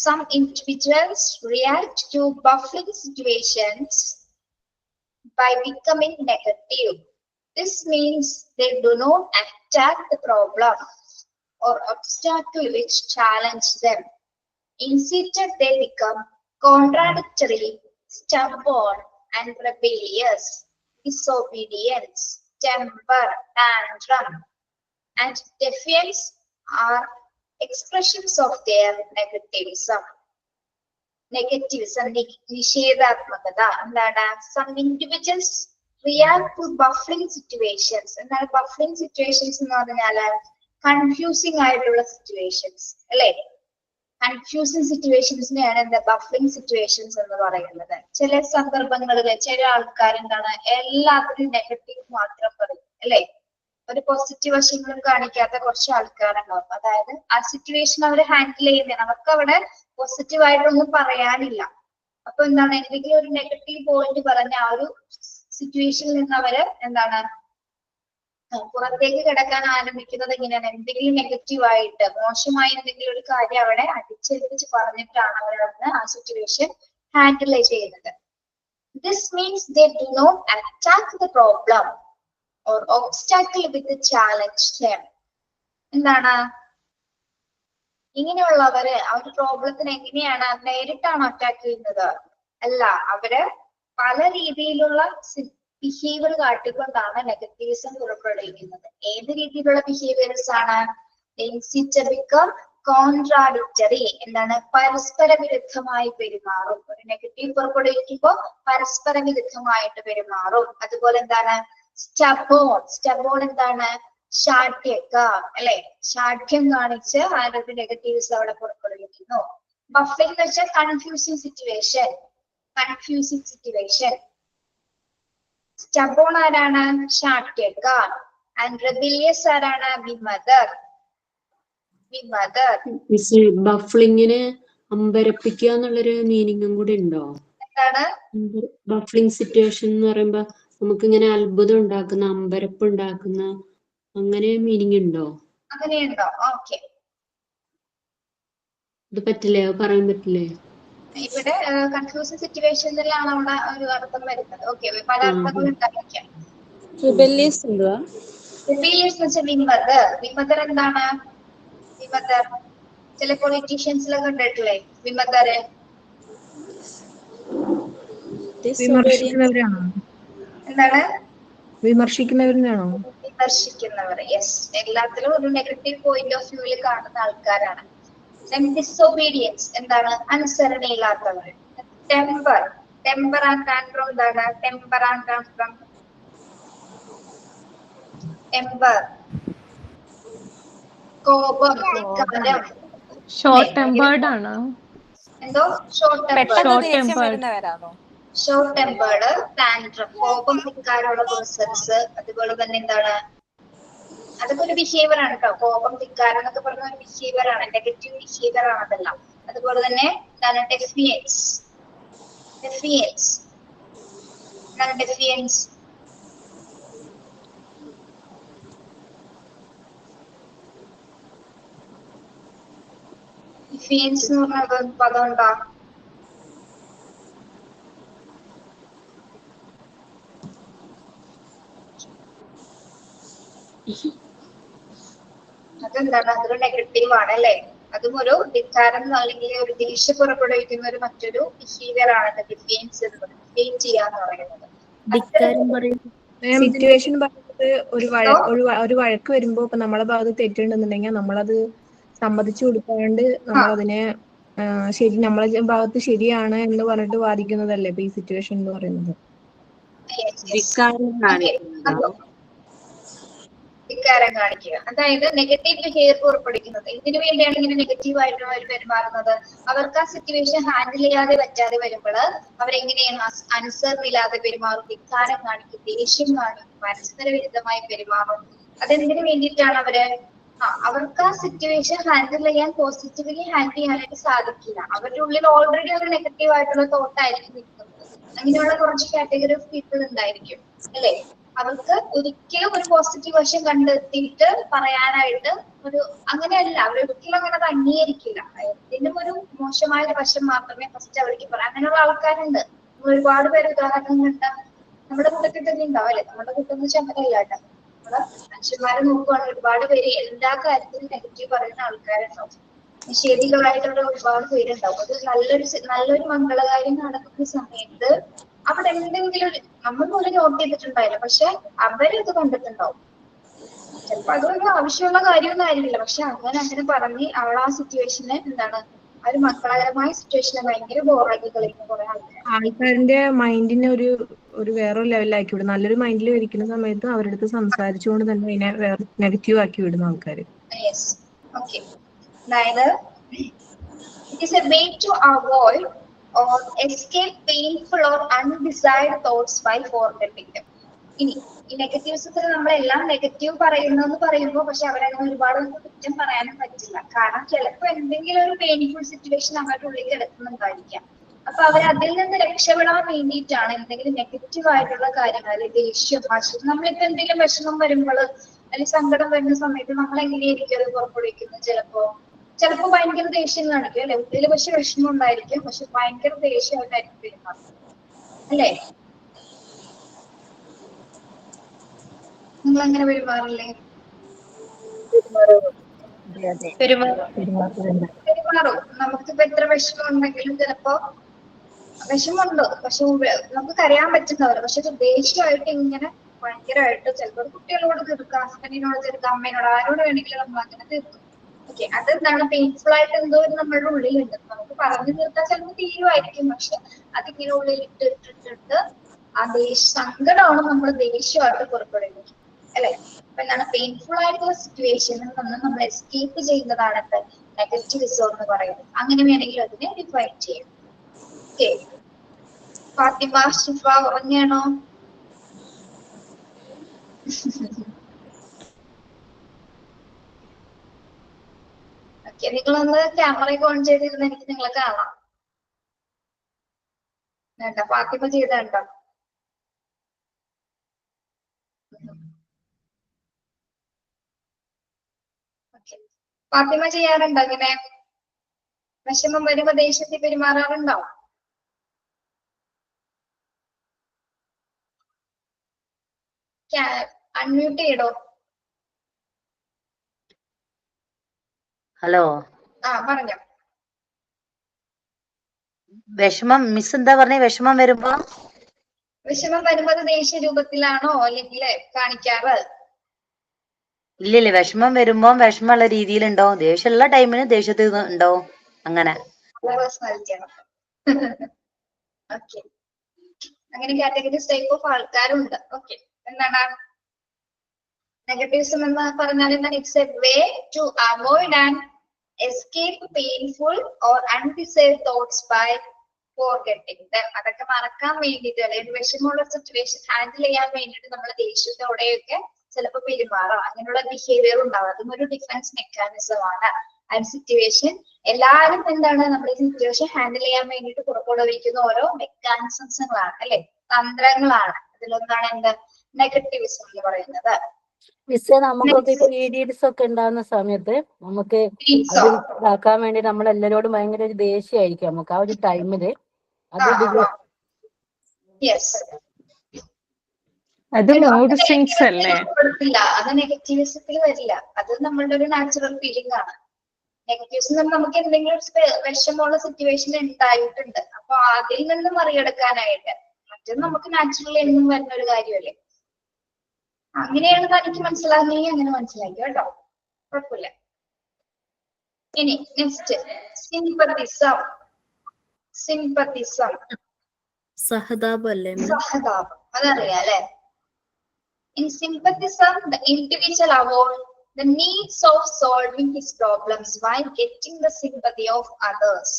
some individuals react to baffling situations by becoming negative. This means they do not attack the problem or obstacle which challenge them. Instead, they become contradictory, stubborn, and rebellious. Disobedience, temper, tantrum, and defiance are expressions of their negativism. Negativism, നിഷേധാത്മകത എന്താണ്? Some individuals react to buffering situations. എന്താണ് buffering situations എന്ന് പറഞ്ഞാല്? Confusing ആയിട്ടുള്ള situations അല്ലെ? Confusing സിറ്റുവേഷൻസിനെയാണ് എന്താ buffering situations എന്ന് പറയുന്നത്. ചില സന്ദർഭങ്ങളിൽ ചില ആൾക്കാർ എന്താണ് എല്ലാത്തിനും നെഗറ്റീവ് മാത്രം പറയും അല്ലെ? ഒരു പോസിറ്റീവ് വശങ്ങളും കാണിക്കാത്ത കുറച്ച് ആൾക്കാരുണ്ടാവും. അതായത് ആ സിറ്റുവേഷൻ അവർ ഹാൻഡിൽ ചെയ്യുന്നതാണ്, അവർക്ക് അവിടെ പോസിറ്റീവ് ആയിട്ടൊന്നും പറയാനില്ല. അപ്പൊ എന്താണ് എന്തെങ്കിലും ഒരു നെഗറ്റീവ് പോയിന്റ് പറഞ്ഞ ആ ഒരു സിറ്റുവേഷനിൽ നിന്ന് അവര് എന്താണ് പുറത്തേക്ക് കിടക്കാൻ ആരംഭിക്കുന്നത് എങ്ങനെയാണ്? എന്തെങ്കിലും നെഗറ്റീവ് ആയിട്ട് മോശമായ എന്തെങ്കിലും ഒരു കാര്യം അവിടെ അടിച്ചേൽപ്പിച്ച് പറഞ്ഞിട്ടാണ് അവരന്ന് ആ സിറ്റുവേഷൻ ഹാൻഡിൽ ചെയ്യുന്നത്. This means they do not attack the problem or obstacle with the challenge them. എന്താണ് ഇങ്ങനെയുള്ളവര് ആ ഒരു പ്രോബ്ലത്തിന് എങ്ങനെയാണ് നേരിട്ടാണ് അറ്റാക്ക് ചെയ്യുന്നത്? അല്ല, അവര് പല രീതിയിലുള്ള ബിഹേവിയർ കാട്ടിക്കൊണ്ടാണ് നെഗറ്റീവിസം പുറപ്പെടുവിക്കുന്നത്. ഏത് രീതിയിലുള്ള ബിഹേവിയേഴ്സ് ആണ്? കോൺട്രാഡിക്ടറി, എന്താണ് പരസ്പര വിരുദ്ധമായി പെരുമാറും. ഒരു നെഗറ്റീവ് പുറപ്പെടുവിക്കുമ്പോൾ പരസ്പര വിരുദ്ധമായിട്ട് പെരുമാറും. അതുപോലെ എന്താണ് സ്റ്റബോൺ. സ്റ്റബോൺ എന്താണ്? ശാഠ്യക്ക അല്ലെ? ശാഠ്യം കാണിച്ച് ആരുടെ നെഗറ്റീവ്സ് അവിടെ പുറപ്പെടുവിക്കുന്നു. ബഫറിംഗ് എന്ന് വെച്ചാൽ confusing situation. Confusing situation. Stubborn ആരാണ്? ശാഠ്യക്ക. ആൻഡ് റെബിലിയസ് ആരാണ്? വിമതർ. വിമതർ. ബഫ്ലിങ്ങിന് അമ്പരപ്പിക്കുക എന്നുള്ളൊരു മീനിങ്ങും കൂടി ഉണ്ടോ? എന്താണ് ബഫ്ലിംഗ് സിറ്റുവേഷൻ എന്ന് പറയുമ്പോ നമുക്ക് ഇങ്ങനെ അത്ഭുതം ഉണ്ടാക്കുന്ന, അമ്പരപ്പ് ഉണ്ടാക്കുന്ന, അങ്ങനെ മീനിങ് ഉണ്ടോ? അങ്ങനെയുണ്ടോ? ഓക്കെ, ഇത് പറ്റില്ലേ? പറയാൻ പറ്റില്ലേ? ഇവിടെ കൺഫ്യൂസിംഗ് സിറ്റുവേഷനിലാണ് അവിടെ ഒരു അർത്ഥം വരുന്നത്. ഓക്കെ, പല അർത്ഥങ്ങൾ ഉണ്ടായിരിക്കാം. റിബല്ലിയസ് എന്തുവാ? റിബല്ലിയസ് എന്ന് വെച്ചാൽ വിമതർ. വിമതർ എന്താണ്? വിമതർ ചില പൊളിറ്റീഷ്യൻസിലൊക്കെ കണ്ടിട്ടില്ലേ വിമതരെ? വിമർശിക്കുന്നവരാണോ? എന്താണ്? വിമർശിക്കുന്നവരാണോ? വിമർശിക്കുന്നവർ. യെസ്, എല്ലാത്തിലും ഒരു നെഗറ്റീവ് പോയിന്റ് ഓഫ് വ്യൂവിൽ കാണുന്ന ആൾക്കാരാണ്. ഡിസൊബീഡിയൻസ് എന്താണ്? അനുസരണയില്ലാത്തവർ. ടെമ്പർ. ടെമ്പർ ആൻഡ് ടാൻട്രം എന്താണ്? Temper and tantrum. ടെമ്പർ കോപം, വികാരം. ഷോർട്ട് ടെമ്പേർഡ് ആണ്. എന്തോ ഷോർട്ട് ടെമ്പേർഡ്. വരാമോ? ഷോർട്ട് ടെമ്പേർഡ്, ടാൻട്രം, കോപം, ധിക്കാരമുള്ള പേഴ്സൺസ്. അതുപോലെ തന്നെ എന്താണ്? അതൊക്കെ ഒരു ബിഹേവിയർ ആണ് കേട്ടോ. കോപം, ധിക്കാരം എന്നൊക്കെ പറഞ്ഞ ഒരു ബിഹേവിയർ ആണ്, നെഗറ്റീവ് ബിഹേവിയർ ആണ് അതെല്ലാം. അതുപോലെ തന്നെ എന്താണ്? ഡെഫിയൻസ്. ഡെഫിയൻസ് എന്താണ്? ഡെഫിയൻസ് ഡിഫിയൻസ് എന്ന് പറഞ്ഞ പദം ഉണ്ടോ? അതെന്താണ്? അതൊരു നെഗറ്റീവ് ആണ് അല്ലെ? അതും ഒരു ധിക്കാരം അല്ലെങ്കിൽ ഒരു ദേഷ്യം പുറപ്പെടുവിക്കുന്ന ഒരു മറ്റൊരു ബിഹേവിയർ ആണ് ഡിഫിയൻസ് എന്ന് പറയുന്നത്. ഡിഫെയിൻ ചെയ്യാന്ന് പറയുന്നത്. ധിക്കാരം പറയും. സിറ്റുവേഷൻ പറയുന്നത് ഒരു വഴക്ക് വരുമ്പോ ഇപ്പൊ നമ്മളെ ഭാഗത്ത് തെറ്റുണ്ടെന്നുണ്ടെങ്കിൽ നമ്മളത് സമ്മതിച്ചു കൊടുക്കാണ്ട് നമ്മളതിനെ ശരി നമ്മളെ ഭാഗത്ത് ശരിയാണ് എന്ന് പറഞ്ഞിട്ട് വാദിക്കുന്നതല്ലേ ഇപ്പൊ ഈ സിറ്റുവേഷൻ എന്ന് പറയുന്നത്. ധിക്കാരം കാണിക്കുന്നതോ? ധിക്കാരം കാണിക്കുക, അതായത് നെഗറ്റീവ് ബിഹേവിയർ പുറപ്പെടുവിക്കുന്നത്. ഇതിനു വേണ്ടിയാണ് ഇങ്ങനെ നെഗറ്റീവ് ആയിട്ട് അവർ പെരുമാറുന്നത്. അവർക്ക് ആ സിറ്റുവേഷൻ ഹാൻഡിൽ ചെയ്യാതെ പറ്റാതെ വരുമ്പോൾ അവരെങ്ങനെയാണ് അനുസരണയില്ലാതെ പെരുമാറും, ധിക്കാരം കാണിക്കും, ദേഷ്യം കാണിക്കും, പരസ്പര വിരുദ്ധമായി പെരുമാറും. അതെന്തിനു വേണ്ടിയിട്ടാണ് അവർക്ക് ആ സിറ്റുവേഷൻ ഹാൻഡിൽ ചെയ്യാൻ, പോസിറ്റീവ്ലി ഹാൻഡിൽ ചെയ്യാനായിട്ട് സാധിക്കില്ല. അവരുടെ ഉള്ളിൽ ഓൾറെഡി ഒരു നെഗറ്റീവ് ആയിട്ടുള്ള തോട്ടായിരിക്കും നിൽക്കുന്നത്. അങ്ങനെയുള്ള കുറച്ച് കാറ്റഗറി ഓഫ് പീപ്പിൾ ഉണ്ടായിരിക്കും അല്ലെ. അവർക്ക് ഒരിക്കലും ഒരു പോസിറ്റീവ് വശം കണ്ടെത്തിയിട്ട് പറയാനായിട്ട് അങ്ങനെയല്ല, അവരൊരിക്കലും അങ്ങനെ അത് അംഗീകരിക്കില്ല. എന്തിനും ഒരു മോശമായ ഒരു വശം മാത്രമേ ഫസ്റ്റ് അവർക്ക് പറയാം. അങ്ങനെയുള്ള ആൾക്കാരുണ്ട്, ഒരുപാട് പേര് ഉദാഹരണം കണ്ട നമ്മുടെ കൂട്ടത്തിൽ തന്നെ ഉണ്ടാവും അല്ലെ. നമ്മുടെ കൂട്ടം ചമ്മലല്ല കേട്ടോ, നമ്മള് മനുഷ്യന്മാരെ നോക്കുവാണെങ്കിൽ ഒരുപാട് പേര് എല്ലാ കാര്യത്തിലും നെഗറ്റീവ് പറയുന്ന ആൾക്കാരുണ്ടാവും. നിഷേധികളായിട്ടുള്ള ഒരുപാട് പേരുണ്ടാവും. അത് നല്ലൊരു മംഗളകാര്യം നടക്കുന്ന സമയത്ത് അവിടെ എന്തെങ്കിലും നമ്മൾ പോലും നോട്ട് ചെയ്തിട്ടുണ്ടായില്ല, പക്ഷെ അവരത് കണ്ടിട്ടുണ്ടാവും. ചിലപ്പോ അതൊരു ആവശ്യമുള്ള കാര്യമൊന്നും ആയിരുന്നില്ല, പക്ഷെ അങ്ങനെ പറഞ്ഞ് അവൾ ആ സിറ്റുവേഷനെ ആ ഒരു മംഗളകരമായ സിറ്റുവേഷനെ ഭയങ്കര ബോറാക്കി കളിക്കുന്ന കുറെ ആൾക്കാരുടെ മൈൻഡിനെ ഒരു വേറൊരു ലെവലിലാക്കി വിടും. നല്ലൊരു മൈൻഡിൽ ഇരിക്കുന്ന സമയത്ത് അവരുടെ അടുത്ത് സംസാരിച്ചുകൊണ്ട് തന്നെ അതിനെ വേറെ നെഗറ്റീവ് ആക്കി വിടുന്ന ആൾക്കാര്. അതായത് it is a way to avoid or escape painful or undesired thoughts by forgetting them. ഇനി ഈ നെഗറ്റീവ്സത്തിൽ നമ്മളെല്ലാം നെഗറ്റീവ് പറയുന്നു പറയുമ്പോൾ പക്ഷെ അവരങ്ങനെ ഒരുപാട് കുറ്റം പറയാനും പറ്റില്ല. കാരണം ചിലപ്പോൾ എന്തെങ്കിലും ഒരു പെയിൻഫുൾ സിറ്റുവേഷൻ അവരുടെ ഉള്ളിൽ കിടക്കുന്നുണ്ടായിരിക്കാം. അപ്പൊ അവർ അതിൽ നിന്ന് രക്ഷപ്പെടാൻ വേണ്ടിയിട്ടാണ് എന്തെങ്കിലും നെഗറ്റീവ് ആയിട്ടുള്ള കാര്യങ്ങൾ, അല്ലെങ്കിൽ ദേഷ്യം, നമ്മളിപ്പോ എന്തെങ്കിലും വിഷമം വരുമ്പോൾ അല്ലെങ്കിൽ സങ്കടം വരുന്ന സമയത്ത് നമ്മൾ എങ്ങനെയായിരിക്കും അത് പുറപ്പെടുവിക്കുന്നത്? ചിലപ്പോ ഭയങ്കര ദേഷ്യം കാണിക്കും അല്ലെ. ഉള്ളിൽ പക്ഷെ വിഷമം ഉണ്ടായിരിക്കും, പക്ഷെ ഭയങ്കര ദേഷ്യമായിട്ടായിരിക്കും പെരുമാറുന്നത് അല്ലേ. നിങ്ങൾ അങ്ങനെ പെരുമാറില്ലേ? പെരുമാറും. നമുക്കിപ്പോ എത്ര വിഷമം ഉണ്ടെങ്കിലും ചിലപ്പോ വിഷമമുണ്ടോ, പക്ഷെ നമുക്ക് കരയാൻ പറ്റുന്നവര്, പക്ഷെ ദേഷ്യമായിട്ട് ഇങ്ങനെ ഭയങ്കരമായിട്ട് ചിലപ്പോൾ കുട്ടികളോട് തീർക്കാം, ഹസ്ബൻഡിനോട് തീർക്കാം, അമ്മേനോട്, ആരോട് വേണമെങ്കിലും നമ്മൾ അങ്ങനെ തീർക്കും. ഓക്കെ, അതെന്താണ് പെയിൻഫുൾ ആയിട്ട് എന്തോ നമ്മളുടെ ഉള്ളിലുണ്ട്. നമുക്ക് പറഞ്ഞു തീർത്താൽ ചിലപ്പോൾ തീരുമായിരിക്കും, പക്ഷെ അതിങ്ങനെ ഉള്ളിൽ ഇട്ടിട്ടിട്ട് ആ സങ്കടമാണ് നമ്മൾ ദേഷ്യമായിട്ട് പുറപ്പെടുന്നത് അല്ലെ. അപ്പൊ എന്താണ് പെയിൻഫുൾ ആയിട്ടുള്ള സിറ്റുവേഷനിൽ നിന്ന് നമ്മൾ എസ്കേപ്പ് ചെയ്യുന്നതാണ് നെഗറ്റീവിസം എന്ന് പറയുന്നത്. അങ്ങനെ വേണമെങ്കിൽ അതിനെ ഡിഫൈൻ ചെയ്യാം. ഓക്കെ, ഫാത്തിമ ഷിഫ ഉറങ്ങിയാണോ? ഓക്കെ, നിങ്ങളൊന്ന് ക്യാമറയൊക്കെ ഓൺ ചെയ്തിരുന്ന എനിക്ക് നിങ്ങളെ കാണാം. വേണ്ട, ഫാത്തിമ ചെയ്തോ? ഫാത്തിമ ചെയ്യാറുണ്ടോ ഇങ്ങനെ? വിഷമം വരുമ്പോ ദേഷ്യത്തിൽ പെരുമാറാറുണ്ടോ? അൺമ്യൂട്ട് ചെയ്തോ? ഹലോ, പറഞ്ഞോ. വിഷമം മിസ് എന്താ പറഞ്ഞേ? വിഷമം വരുമ്പോ അത് ദേഷ്യ രൂപത്തിലാണോ അല്ലെങ്കിൽ കാണിക്കാറ്? ഇല്ലില്ല, വിഷമം വരുമ്പോ വിഷമമുള്ള രീതിയിലുണ്ടോ, ദേഷ്യമുള്ള ടൈമിന് ദേഷ്യത്തിൽ ഉണ്ടോ, അങ്ങനെ. ഓക്കെ, അങ്ങനെ കാറ്റഗറീസ് ടൈപ്പ് ഓഫ് ആൾക്കാരുണ്ട്. ഓക്കെ, എന്താണ് നെഗറ്റീവ്സം എന്ന് പറഞ്ഞാൽ എന്താണ്? It's a way to avoid and escape painful or undesired thoughts by forgetting them. അതൊക്കെ മറക്കാൻ വേണ്ടിയിട്ട് അല്ലെങ്കിൽ വിഷമമുള്ള സിറ്റുവേഷൻ ഹാൻഡിൽ ചെയ്യാൻ വേണ്ടിയിട്ട് നമ്മൾ ദേഷ്യത്തോടെയൊക്കെ ചിലപ്പോൾ പെരുമാറാം. അങ്ങനെയുള്ള ബിഹേവിയർ ഉണ്ടാവും. അതും ഒരു ഡിഫൻസ് മെക്കാനിസം ആണ്. ആ സിറ്റുവേഷൻ എല്ലാവരും എന്താണ് നമ്മൾ ഈ സിറ്റുവേഷൻ ഹാൻഡിൽ ചെയ്യാൻ വേണ്ടിയിട്ട് പുറപ്പെടുവിക്കുന്ന ഓരോ മെക്കാനിസംസുകളാണ് അല്ലെ, തന്ത്രങ്ങളാണ്. അതിലൊന്നാണ് എന്ത് നെഗറ്റീവിസം എന്ന് പറയുന്നത്. മിസ്സേ, നമുക്കൊക്കെ പീരിയഡ്സ് ഒക്കെ ഉണ്ടാകുന്ന സമയത്ത് നമുക്ക് അത് ഇതാക്കാൻ വേണ്ടി നമ്മൾ എല്ലാരോടും ഭയങ്കര ഒരു ദേഷ്യമായിരിക്കും നമുക്ക് ആ ഒരു ടൈമില്. അത് മൂഡ് സ്വിങ്സ് അല്ലേ? അത് നെഗറ്റീവിസത്തിൽ വരില്ല. അത് നമ്മളുടെ ഒരു നാച്ചുറൽ ഫീലിംഗ് ആണ്. നെഗറ്റീവ്സ് നമുക്ക് എന്തെങ്കിലും വിഷമമുള്ള സിറ്റുവേഷൻ ഉണ്ടായിട്ടുണ്ട്, അപ്പൊ അതിൽ നിന്ന് മറികടക്കാനായിട്ട് മറ്റേത് നമുക്ക് നാച്ചുറലി എന്നും വരുന്ന ഒരു കാര്യമല്ലേ. അങ്ങനെയാണ് തനിക്ക് മനസ്സിലാകുന്നെങ്കിൽ അങ്ങനെ മനസ്സിലാക്കി കേട്ടോ, കുഴപ്പമില്ല. ഇനി നെക്സ്റ്റ് സിംപത്തിസം. സിംപത്തിസം സഹതാപം അല്ലേ? സഹതാപം അതറിയാം അല്ലെ. In sympathism, the individual avoid the needs of solving his problems while getting the sympathy of others.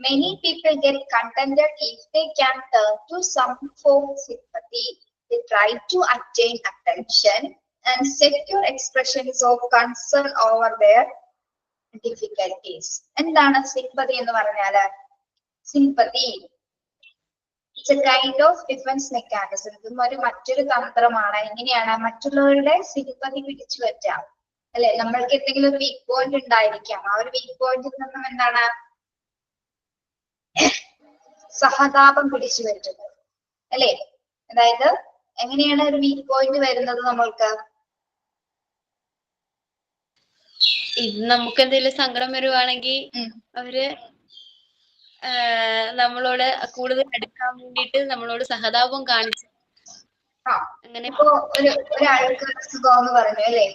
Many people get contented if they can turn to some form of sympathy. They try to attain attention and secure expressions of concern over their difficulties. എന്താണ് sympathy എന്ന് പറഞ്ഞാല്? Sympathy It's a kind of defense mechanism. ഇതും ഒരു മറ്റൊരു തന്ത്രമാണ്. എങ്ങനെയാണ് മറ്റുള്ളവരുടെ sympathy പിടിച്ചു പറ്റാം അല്ലെ. നമ്മൾക്ക് എന്തെങ്കിലും ഒരു വീക്ക് പോയിന്റ് ഉണ്ടായിരിക്കാം. ആ ഒരു വീക്ക് പോയിന്റിൽ നിന്നും എന്താണ് സഹതാപം പിടിച്ചു പറ്റുന്നത് അല്ലെ. അതായത് എങ്ങനെയാണ് ഒരു വീക്ക് പോയിന്റ് വരുന്നത് നമ്മൾക്ക്? ഇത് നമുക്ക് എന്തെങ്കിലും സങ്കടം വരുവാണെങ്കിൽ അവര് നമ്മളോട് കൂടുതൽ അടുക്കാൻ വേണ്ടിട്ട് നമ്മളോട് സഹതാപം കാണിച്ചു. അങ്ങനെ ഇപ്പൊ ഒരാൾക്ക് അസുഖം എന്ന് പറഞ്ഞു അല്ലെ,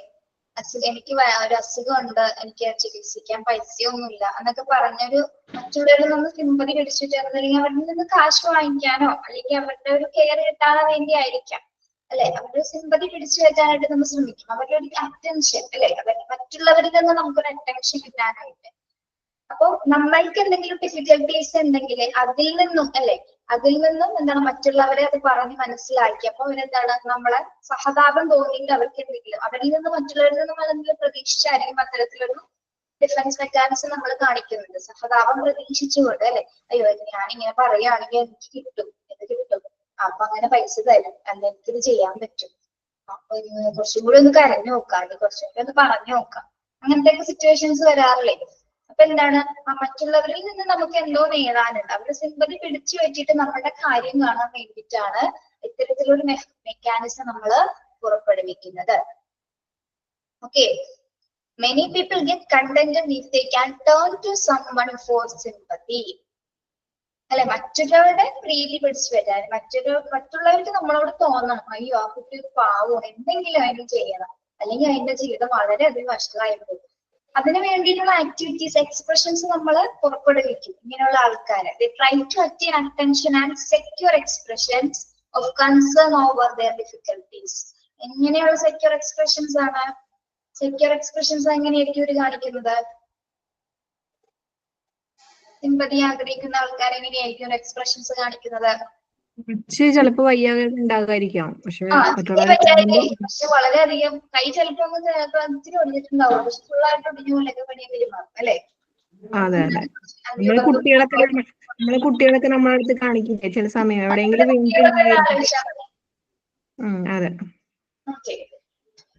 എനിക്ക് ഒരു അസുഖം ഉണ്ട്, എനിക്ക് ചികിത്സിക്കാൻ പൈസയൊന്നുമില്ല എന്നൊക്കെ പറഞ്ഞൊരു മറ്റുള്ളവരിൽ നിന്ന് സിമ്പതി പിടിച്ചിട്ടുണ്ടെങ്കിൽ അവരിൽ നിന്ന് കാശ് വാങ്ങിക്കാനോ അല്ലെങ്കിൽ അവരുടെ ഒരു കെയർ കിട്ടാൻ വേണ്ടി ആയിരിക്കാം അല്ലെ. അവരുടെ സിമ്പതി പിടിച്ചു പറ്റാനായിട്ട് നമ്മൾ ശ്രമിക്കും. അവരുടെ ഒരു അറ്റൻഷൻ അല്ലെ, മറ്റുള്ളവരിൽ നിന്ന് നമുക്കൊരു അറ്റൻഷൻ കിട്ടാനായിട്ട്. അപ്പൊ നമ്മൾക്ക് എന്തെങ്കിലും ഡിഫിക്കൽട്ടീസ് ഉണ്ടെങ്കിൽ അതിൽ നിന്നും അല്ലെ, അതിൽ നിന്നും എന്താണ് മറ്റുള്ളവരെ അത് പറഞ്ഞ് മനസ്സിലാക്കി അപ്പൊ അവരെന്താണ് നമ്മളെ സഹതാപം തോന്നിയിട്ട് അവർക്ക് എന്തെങ്കിലും അവരിൽ നിന്ന് മറ്റുള്ളവരിൽ നിന്നും എന്തെങ്കിലും പ്രതീക്ഷിച്ചായിരിക്കും അത്തരത്തിലൊരു ഡിഫൻസ് മെക്കാനിസം നമ്മൾ കാണിക്കുന്നുണ്ട്. സഹതാപം പ്രതീക്ഷിച്ചുകൊണ്ട് അല്ലെ, അയ്യോ ഞാനിങ്ങനെ പറയുകയാണെങ്കിൽ എനിക്ക് കിട്ടും, ഇത് കിട്ടും, അപ്പൊ അങ്ങനെ പൈസ തരും, അല്ലെങ്കിൽ എനിക്കിത് ചെയ്യാൻ പറ്റും, അപ്പൊ കുറച്ചും കൂടി ഒന്ന് കരഞ്ഞു നോക്കാം, അല്ലെങ്കിൽ കുറച്ചും കൂടി ഒന്ന് പറഞ്ഞു നോക്കാം. അങ്ങനത്തെ സിറ്റുവേഷൻസ് വരാറില്ലേ. അപ്പൊ എന്താണ് മറ്റുള്ളവരിൽ നിന്ന് നമുക്ക് എന്തോ നേടാനുണ്ട്. അവരുടെ സിമ്പതി പിടിച്ചു വെച്ചിട്ട് നമ്മുടെ കാര്യം കാണാൻ വേണ്ടിയിട്ടാണ് ഇത്തരത്തിലൊരു മെക്കാനിസം നമ്മൾ പുറപ്പെടുവിക്കുന്നത്. Okay, many people get contented if they can turn to someone for sympathy അല്ലെ. മറ്റുള്ളവരുടെ പ്രീതി പിടിച്ചു വരാൻ മറ്റുള്ളവർക്ക് നമ്മളോട് തോന്നണം, അയ്യോ ആ കുട്ടി ഒരു പാവം, എന്തെങ്കിലും അതിന് ചെയ്യണം, അല്ലെങ്കിൽ അതിന്റെ ജീവിതം വളരെയധികം വഷളായി പോകും. അതിനു വേണ്ടിയിട്ടുള്ള ആക്ടിവിറ്റീസ് എക്സ്പ്രഷൻസ് നമ്മൾ പുറപ്പെടുവിക്കും ഇങ്ങനെയുള്ള ആൾക്കാരെ. They try to attain attention and secure expressions of concern over their difficulties. എങ്ങനെയുള്ള സെക്യൂർ എക്സ്പ്രഷൻസ് ആണ്? സെക്യൂർ എക്സ്പ്രഷൻസ് എങ്ങനെയായിരിക്കും ഇവർ കാണിക്കുന്നത്? സിമ്പതി ആഗ്രഹിക്കുന്ന ആൾക്കാർ എങ്ങനെയായിരിക്കും എക്സ്പ്രഷൻസ് കാണിക്കുന്നത്? ചിലപ്പോ വയ്യാതെ ഉണ്ടാകാതിരിക്കാം, പക്ഷെ വളരെയധികം കൈ ചിലപ്പോ ഇത്തിരി ഒടിഞ്ഞിട്ടുണ്ടാവും, പക്ഷെ ഫുള്ളായിട്ട് ഒടിഞ്ഞ പോലെയൊക്കെ പണിയെങ്കിലും അല്ലെ. അതെ അതെ, കുട്ടികളൊക്കെ നമ്മളെ അടുത്ത് കാണിക്കില്ലേ ചില സമയം എവിടെയെങ്കിലും അതെ.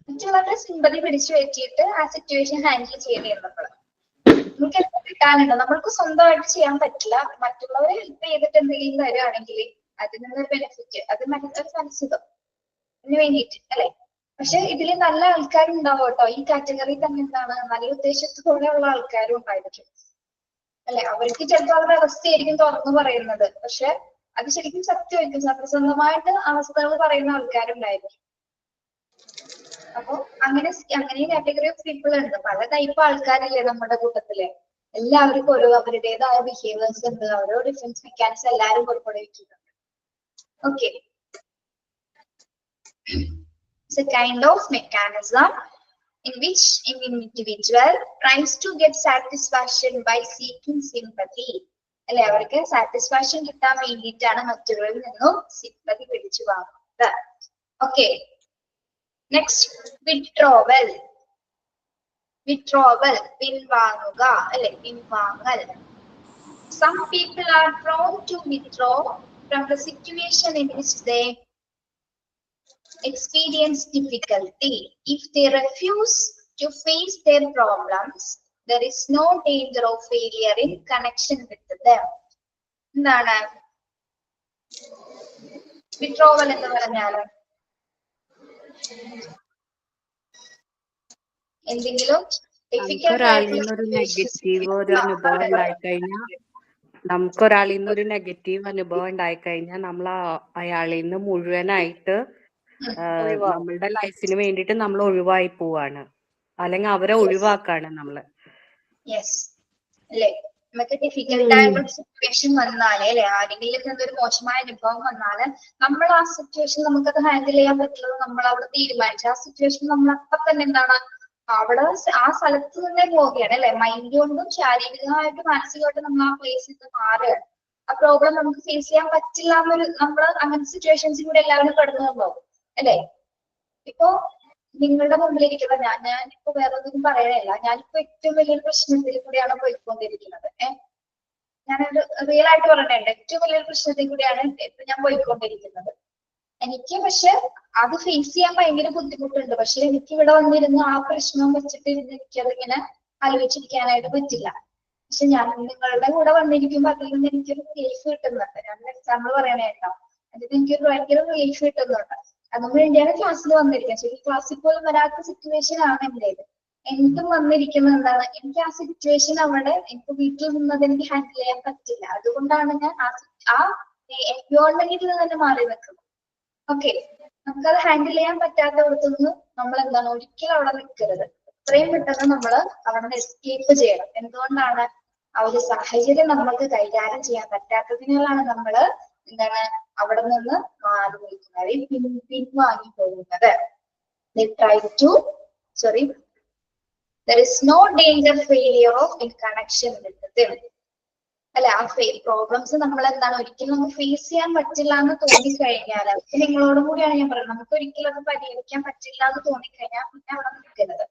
മറ്റുള്ളവരുടെ സിമ്പതി പിടിച്ചു വെച്ചിട്ട് ആ സിറ്റുവേഷൻ ഹാൻഡിൽ ചെയ്യണം നമ്മള്. നമുക്ക് എല്ലാം കിട്ടാനുണ്ട്, നമ്മൾക്ക് സ്വന്തമായിട്ട് ചെയ്യാൻ പറ്റില്ല. മറ്റുള്ളവരെ ഹെൽപ്പ് ചെയ്തിട്ട് എന്തെങ്കിലും തരുവാണെങ്കിൽ അതിൽ നിന്നൊരു ബെനിഫിറ്റ്, അത് ഒരു മനസ്സിതം അതിന് വേണ്ടിയിട്ട് അല്ലെ. പക്ഷെ ഇതിൽ നല്ല ആൾക്കാരുണ്ടാവും കേട്ടോ. ഈ കാറ്റഗറി തന്നെ എന്താണ് നല്ല ഉദ്ദേശത്തോടെയുള്ള ആൾക്കാരും ഉണ്ടായിരിക്കും അല്ലെ. അവർക്ക് ചിലപ്പോൾ അവരുടെ അവസ്ഥയായിരിക്കും തുറന്നു പറയുന്നത്, പക്ഷെ അത് ശരിക്കും സത്യമായിരിക്കും, സത്യസന്ധമായിട്ട് അവസ്ഥകൾ പറയുന്ന ആൾക്കാരുണ്ടായിരിക്കും. അപ്പൊ അങ്ങനെ കാറ്റഗറി ഓഫ് പീപ്പിൾ ഉണ്ട്. പല ടൈപ്പ് ആൾക്കാരില്ലേ നമ്മുടെ കൂട്ടത്തില്. എല്ലാവർക്കും ഓരോ അവരുടേതായ ബിഹേവിയേഴ്സ് ഉണ്ട്, ഓരോ ഡിഫറൻസ് മെക്കാനിസം എല്ലാവരും പുറപ്പെടുവിക്കുന്നുണ്ട്. Okay, it's a kind of mechanism in which an individual tries to get satisfaction by seeking sympathy. അല്ലെ, അവർക്ക് സാറ്റിസ്ഫാക്ഷൻ കിട്ടാൻ വേണ്ടിയിട്ടാണ് മറ്റുള്ളവരിൽ നിന്നും സിമ്പതി പിടിച്ചു വാങ്ങുന്നത്. Okay, next withdrawal. വിഡ്രോവൽ പിൻവാങ്ങുക അല്ലെ, പിൻവാങ്ങൽ. Some people are prone to withdraw from the situation in which they experience difficulty. If they refuse to face their problems, there is no danger of failure in connection with them. എന്താണ് withdrawal എന്ന് പറഞ്ഞാല്? എന്തെങ്കിലും ഒരാളിൽ നിന്നൊരു negative ഒരു അനുഭവം ഉണ്ടായിക്കഴിഞ്ഞാൽ നമുക്ക് ഒരാളിൽ നിന്ന് ഒരു നെഗറ്റീവ് അനുഭവം ഉണ്ടായിക്കഴിഞ്ഞാൽ നമ്മൾ അയാളിൽ നിന്ന് മുഴുവനായിട്ട് നമ്മളുടെ ലൈഫിന് വേണ്ടിയിട്ട് നമ്മൾ ഒഴിവായി പോവാണ്, അല്ലെങ്കിൽ അവരെ ഒഴിവാക്കാണ് നമ്മള്. യെസ് അല്ലേ? നമുക്ക് ഡിഫിക്കൽട്ട് ആയിട്ടുള്ള സിറ്റുവേഷൻ വന്നാലേ അല്ലെ, ആരെങ്കിലും എന്തൊരു മോശമായ അനുഭവം വന്നാല് നമ്മൾ ആ സിറ്റുവേഷൻ നമുക്കത് ഹാൻഡിൽ ചെയ്യാൻ പറ്റുള്ളത് നമ്മൾ അവിടെ തീരുമാനിച്ചു. ആ സിറ്റുവേഷൻ നമ്മൾ അപ്പൊ തന്നെ എന്താണ് അവിടെ ആ സ്ഥലത്ത് തന്നെ പോവുകയാണ് അല്ലെ. മൈൻഡ് കൊണ്ടും ശാരീരികമായിട്ടും മാനസികമായിട്ടും നമ്മൾ ആ പ്ലേസിൽ നിന്ന് മാറുകയാണ്. ആ പ്രോബ്ലം നമുക്ക് ഫേസ് ചെയ്യാൻ പറ്റില്ല എന്നൊരു നമ്മൾ അങ്ങനത്തെ സിറ്റുവേഷൻസിൽ കൂടെ എല്ലാവരും കടന്നു പോകും അല്ലെ. ഇപ്പോ നിങ്ങളുടെ മുമ്പിലിരിക്കുന്ന ഞാനിപ്പോ വേറെ ഒന്നും പറയാനില്ല. ഞാനിപ്പോ ഏറ്റവും വലിയൊരു പ്രശ്നത്തിൽ കൂടിയാണ് പോയിക്കൊണ്ടിരിക്കുന്നത്. ഞാനൊരു റിയൽ ആയിട്ട് പറയണേണ്ട, ഏറ്റവും വലിയൊരു പ്രശ്നത്തിൽ കൂടിയാണ് ഇപ്പൊ ഞാൻ പോയിക്കൊണ്ടിരിക്കുന്നത്. എനിക്ക് പക്ഷെ അത് ഫേസ് ചെയ്യാൻ ഭയങ്കര ബുദ്ധിമുട്ടുണ്ട്. പക്ഷെ എനിക്ക് ഇവിടെ വന്നിരുന്ന് ആ പ്രശ്നം വെച്ചിട്ട് എനിക്കതിങ്ങനെ ആലോചിച്ചിരിക്കാനായിട്ട് പറ്റില്ല. പക്ഷെ ഞാൻ നിങ്ങളുടെ കൂടെ വന്നിരിക്കുമ്പോ അതിൽ നിന്ന് എനിക്കൊരു റിലീഫ് കിട്ടുന്നുണ്ട്. ഞാൻ എക്സാമ്പിൾ പറയണേട്ടോ, അതിൽ എനിക്കൊരു ഭയങ്കര റിലീഫ് കിട്ടുന്നുണ്ട്. അതിനു വേണ്ടിയാണ് ക്ലാസ്സിൽ വന്നിരിക്കുന്നത്. ശരി, ക്ലാസ്സിൽ പോലും വരാത്ത സിറ്റുവേഷൻ ആണ് എന്റേത്. എനിക്കും വന്നിരിക്കുന്നത് എന്താണ്, എനിക്ക് ആ സിറ്റുവേഷൻ അവിടെ എനിക്ക് വീട്ടിൽ നിന്നത് എനിക്ക് ഹാൻഡിൽ ചെയ്യാൻ പറ്റില്ല. അതുകൊണ്ടാണ് ഞാൻ ആ എൻവയോൺമെന്റിൽ തന്നെ മാറി നിൽക്കുന്നത്. ഓക്കെ, നമുക്കത് ഹാൻഡിൽ ചെയ്യാൻ പറ്റാത്തടത്തുനിന്ന് നമ്മൾ എന്താണ് ഒരിക്കലും അവിടെ നിൽക്കരുത്. എത്രയും പെട്ടെന്ന് നമ്മൾ അവിടെ നിന്ന് എസ്കേപ്പ് ചെയ്യണം. എന്തുകൊണ്ടാണ് ആ ഒരു സാഹചര്യം നമ്മൾക്ക് കൈകാര്യം ചെയ്യാൻ പറ്റാത്തതിനാലാണ് നമ്മൾ എന്താണ് അവിടെ നിന്ന് മാറി നിൽക്കുന്നത്, പിൻവാങ്ങി പോകുന്നത്. There is no danger failure of in connection with them. അല്ല, ആ പ്രോബ്ലംസ് നമ്മൾ എന്താണ് ഒരിക്കലും നമുക്ക് ഫേസ് ചെയ്യാൻ പറ്റില്ല എന്ന് തോന്നിക്കഴിഞ്ഞാൽ, നിങ്ങളോടും കൂടിയാണ് ഞാൻ പറയുന്നത്, നമുക്ക് ഒരിക്കലും അത് പരിഹരിക്കാൻ പറ്റില്ല എന്ന് തോന്നിക്കഴിഞ്ഞാൽ പിന്നെ അവിടെ നിൽക്കരുത്.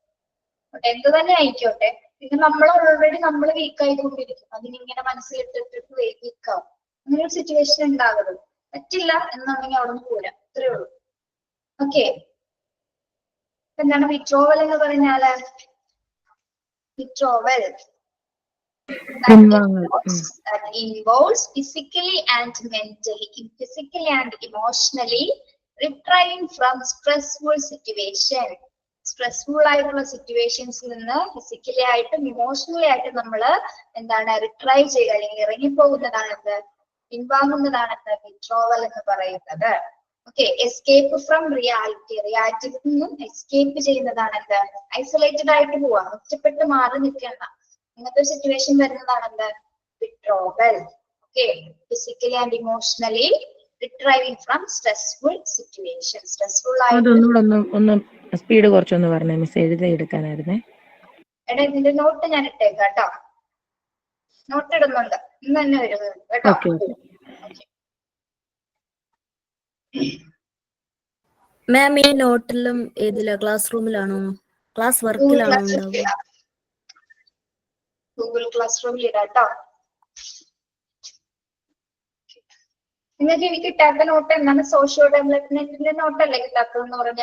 എന്ത് തന്നെ ആയിക്കോട്ടെ, പിന്നെ നമ്മൾ ഓൾറെഡി നമ്മൾ വീക്ക് ആയിക്കൊണ്ടിരിക്കും. അതിനിങ്ങനെ മനസ്സിലിട്ടിട്ട് വീക്കാവും. അങ്ങനെ ഒരു സിറ്റുവേഷൻ ഉണ്ടാകരുത്. പറ്റില്ല എന്നുണ്ടെങ്കിൽ അവിടെ നിന്ന് പോരാ, അത്രേ ഉള്ളൂ. ഓക്കെ, എന്താണ് വിഡ്രോവൽ എന്ന് പറഞ്ഞാല്? Withdrawal that involves physically and emotionally retraining from stressful situation. Stressful ആയിട്ടുള്ള സിറ്റുവേഷൻസിൽ നിന്ന് ഫിസിക്കലി ആയിട്ടും ഇമോഷണലി ആയിട്ടും നമ്മൾ എന്താണ് റിട്രൈവ് ചെയ്യുക അല്ലെങ്കിൽ ഇറങ്ങിപ്പോകുന്നതാണ് പിൻവാങ്ങുന്നതാണ് വിഡ്രോവൽ എന്ന് പറയുന്നത്. ഓക്കെ, എസ്കേപ്പ് ഫ്രം റിയാലിറ്റിയിൽ നിന്നും എസ്കേപ്പ് ചെയ്യുന്നതാണ് ഐസൊലേറ്റഡ് ആയിട്ട് പോവാ, ഒറ്റപ്പെട്ട് മാറി നിൽക്കേണ്ട ഇങ്ങനത്തെ ഒരു സിറ്റുവേഷൻ വരുന്നതാണ് withdrawal. Okay, physically and emotionally retrieving from stressful situation. Stressful ഒന്ന് സ്പീഡ് കുറച്ചൊന്ന് പറഞ്ഞേ മിസ്, എഴുതി എടുക്കാനായിരുന്നേ. എടാ, ഇതിന്റെ നോട്ട് ഞാൻ ഇട്ടേക്കാം കേട്ടോ. നോട്ട് ഇടുന്നുണ്ട്, ഇന്ന് തന്നെ വരുന്നത് കേട്ടോ. മാം, ഈ നോട്ടിലും ഏതിലാ? ക്ലാസ് റൂമിലാണോ, ക്ലാസ് വർക്കിലാണോ ഉണ്ടാവുക? ഗൂഗിൾ ക്ലാസ് റൂമിൽ ഇടാം കേട്ടോ. നിങ്ങൾക്ക് എനിക്ക് കിട്ടാത്ത നോട്ട് എന്താണ്? സോഷ്യോ ഡെവലപ്മെന്റിന്റെ നോട്ടല്ലേ കിട്ടാത്തതെന്ന് പറഞ്ഞ?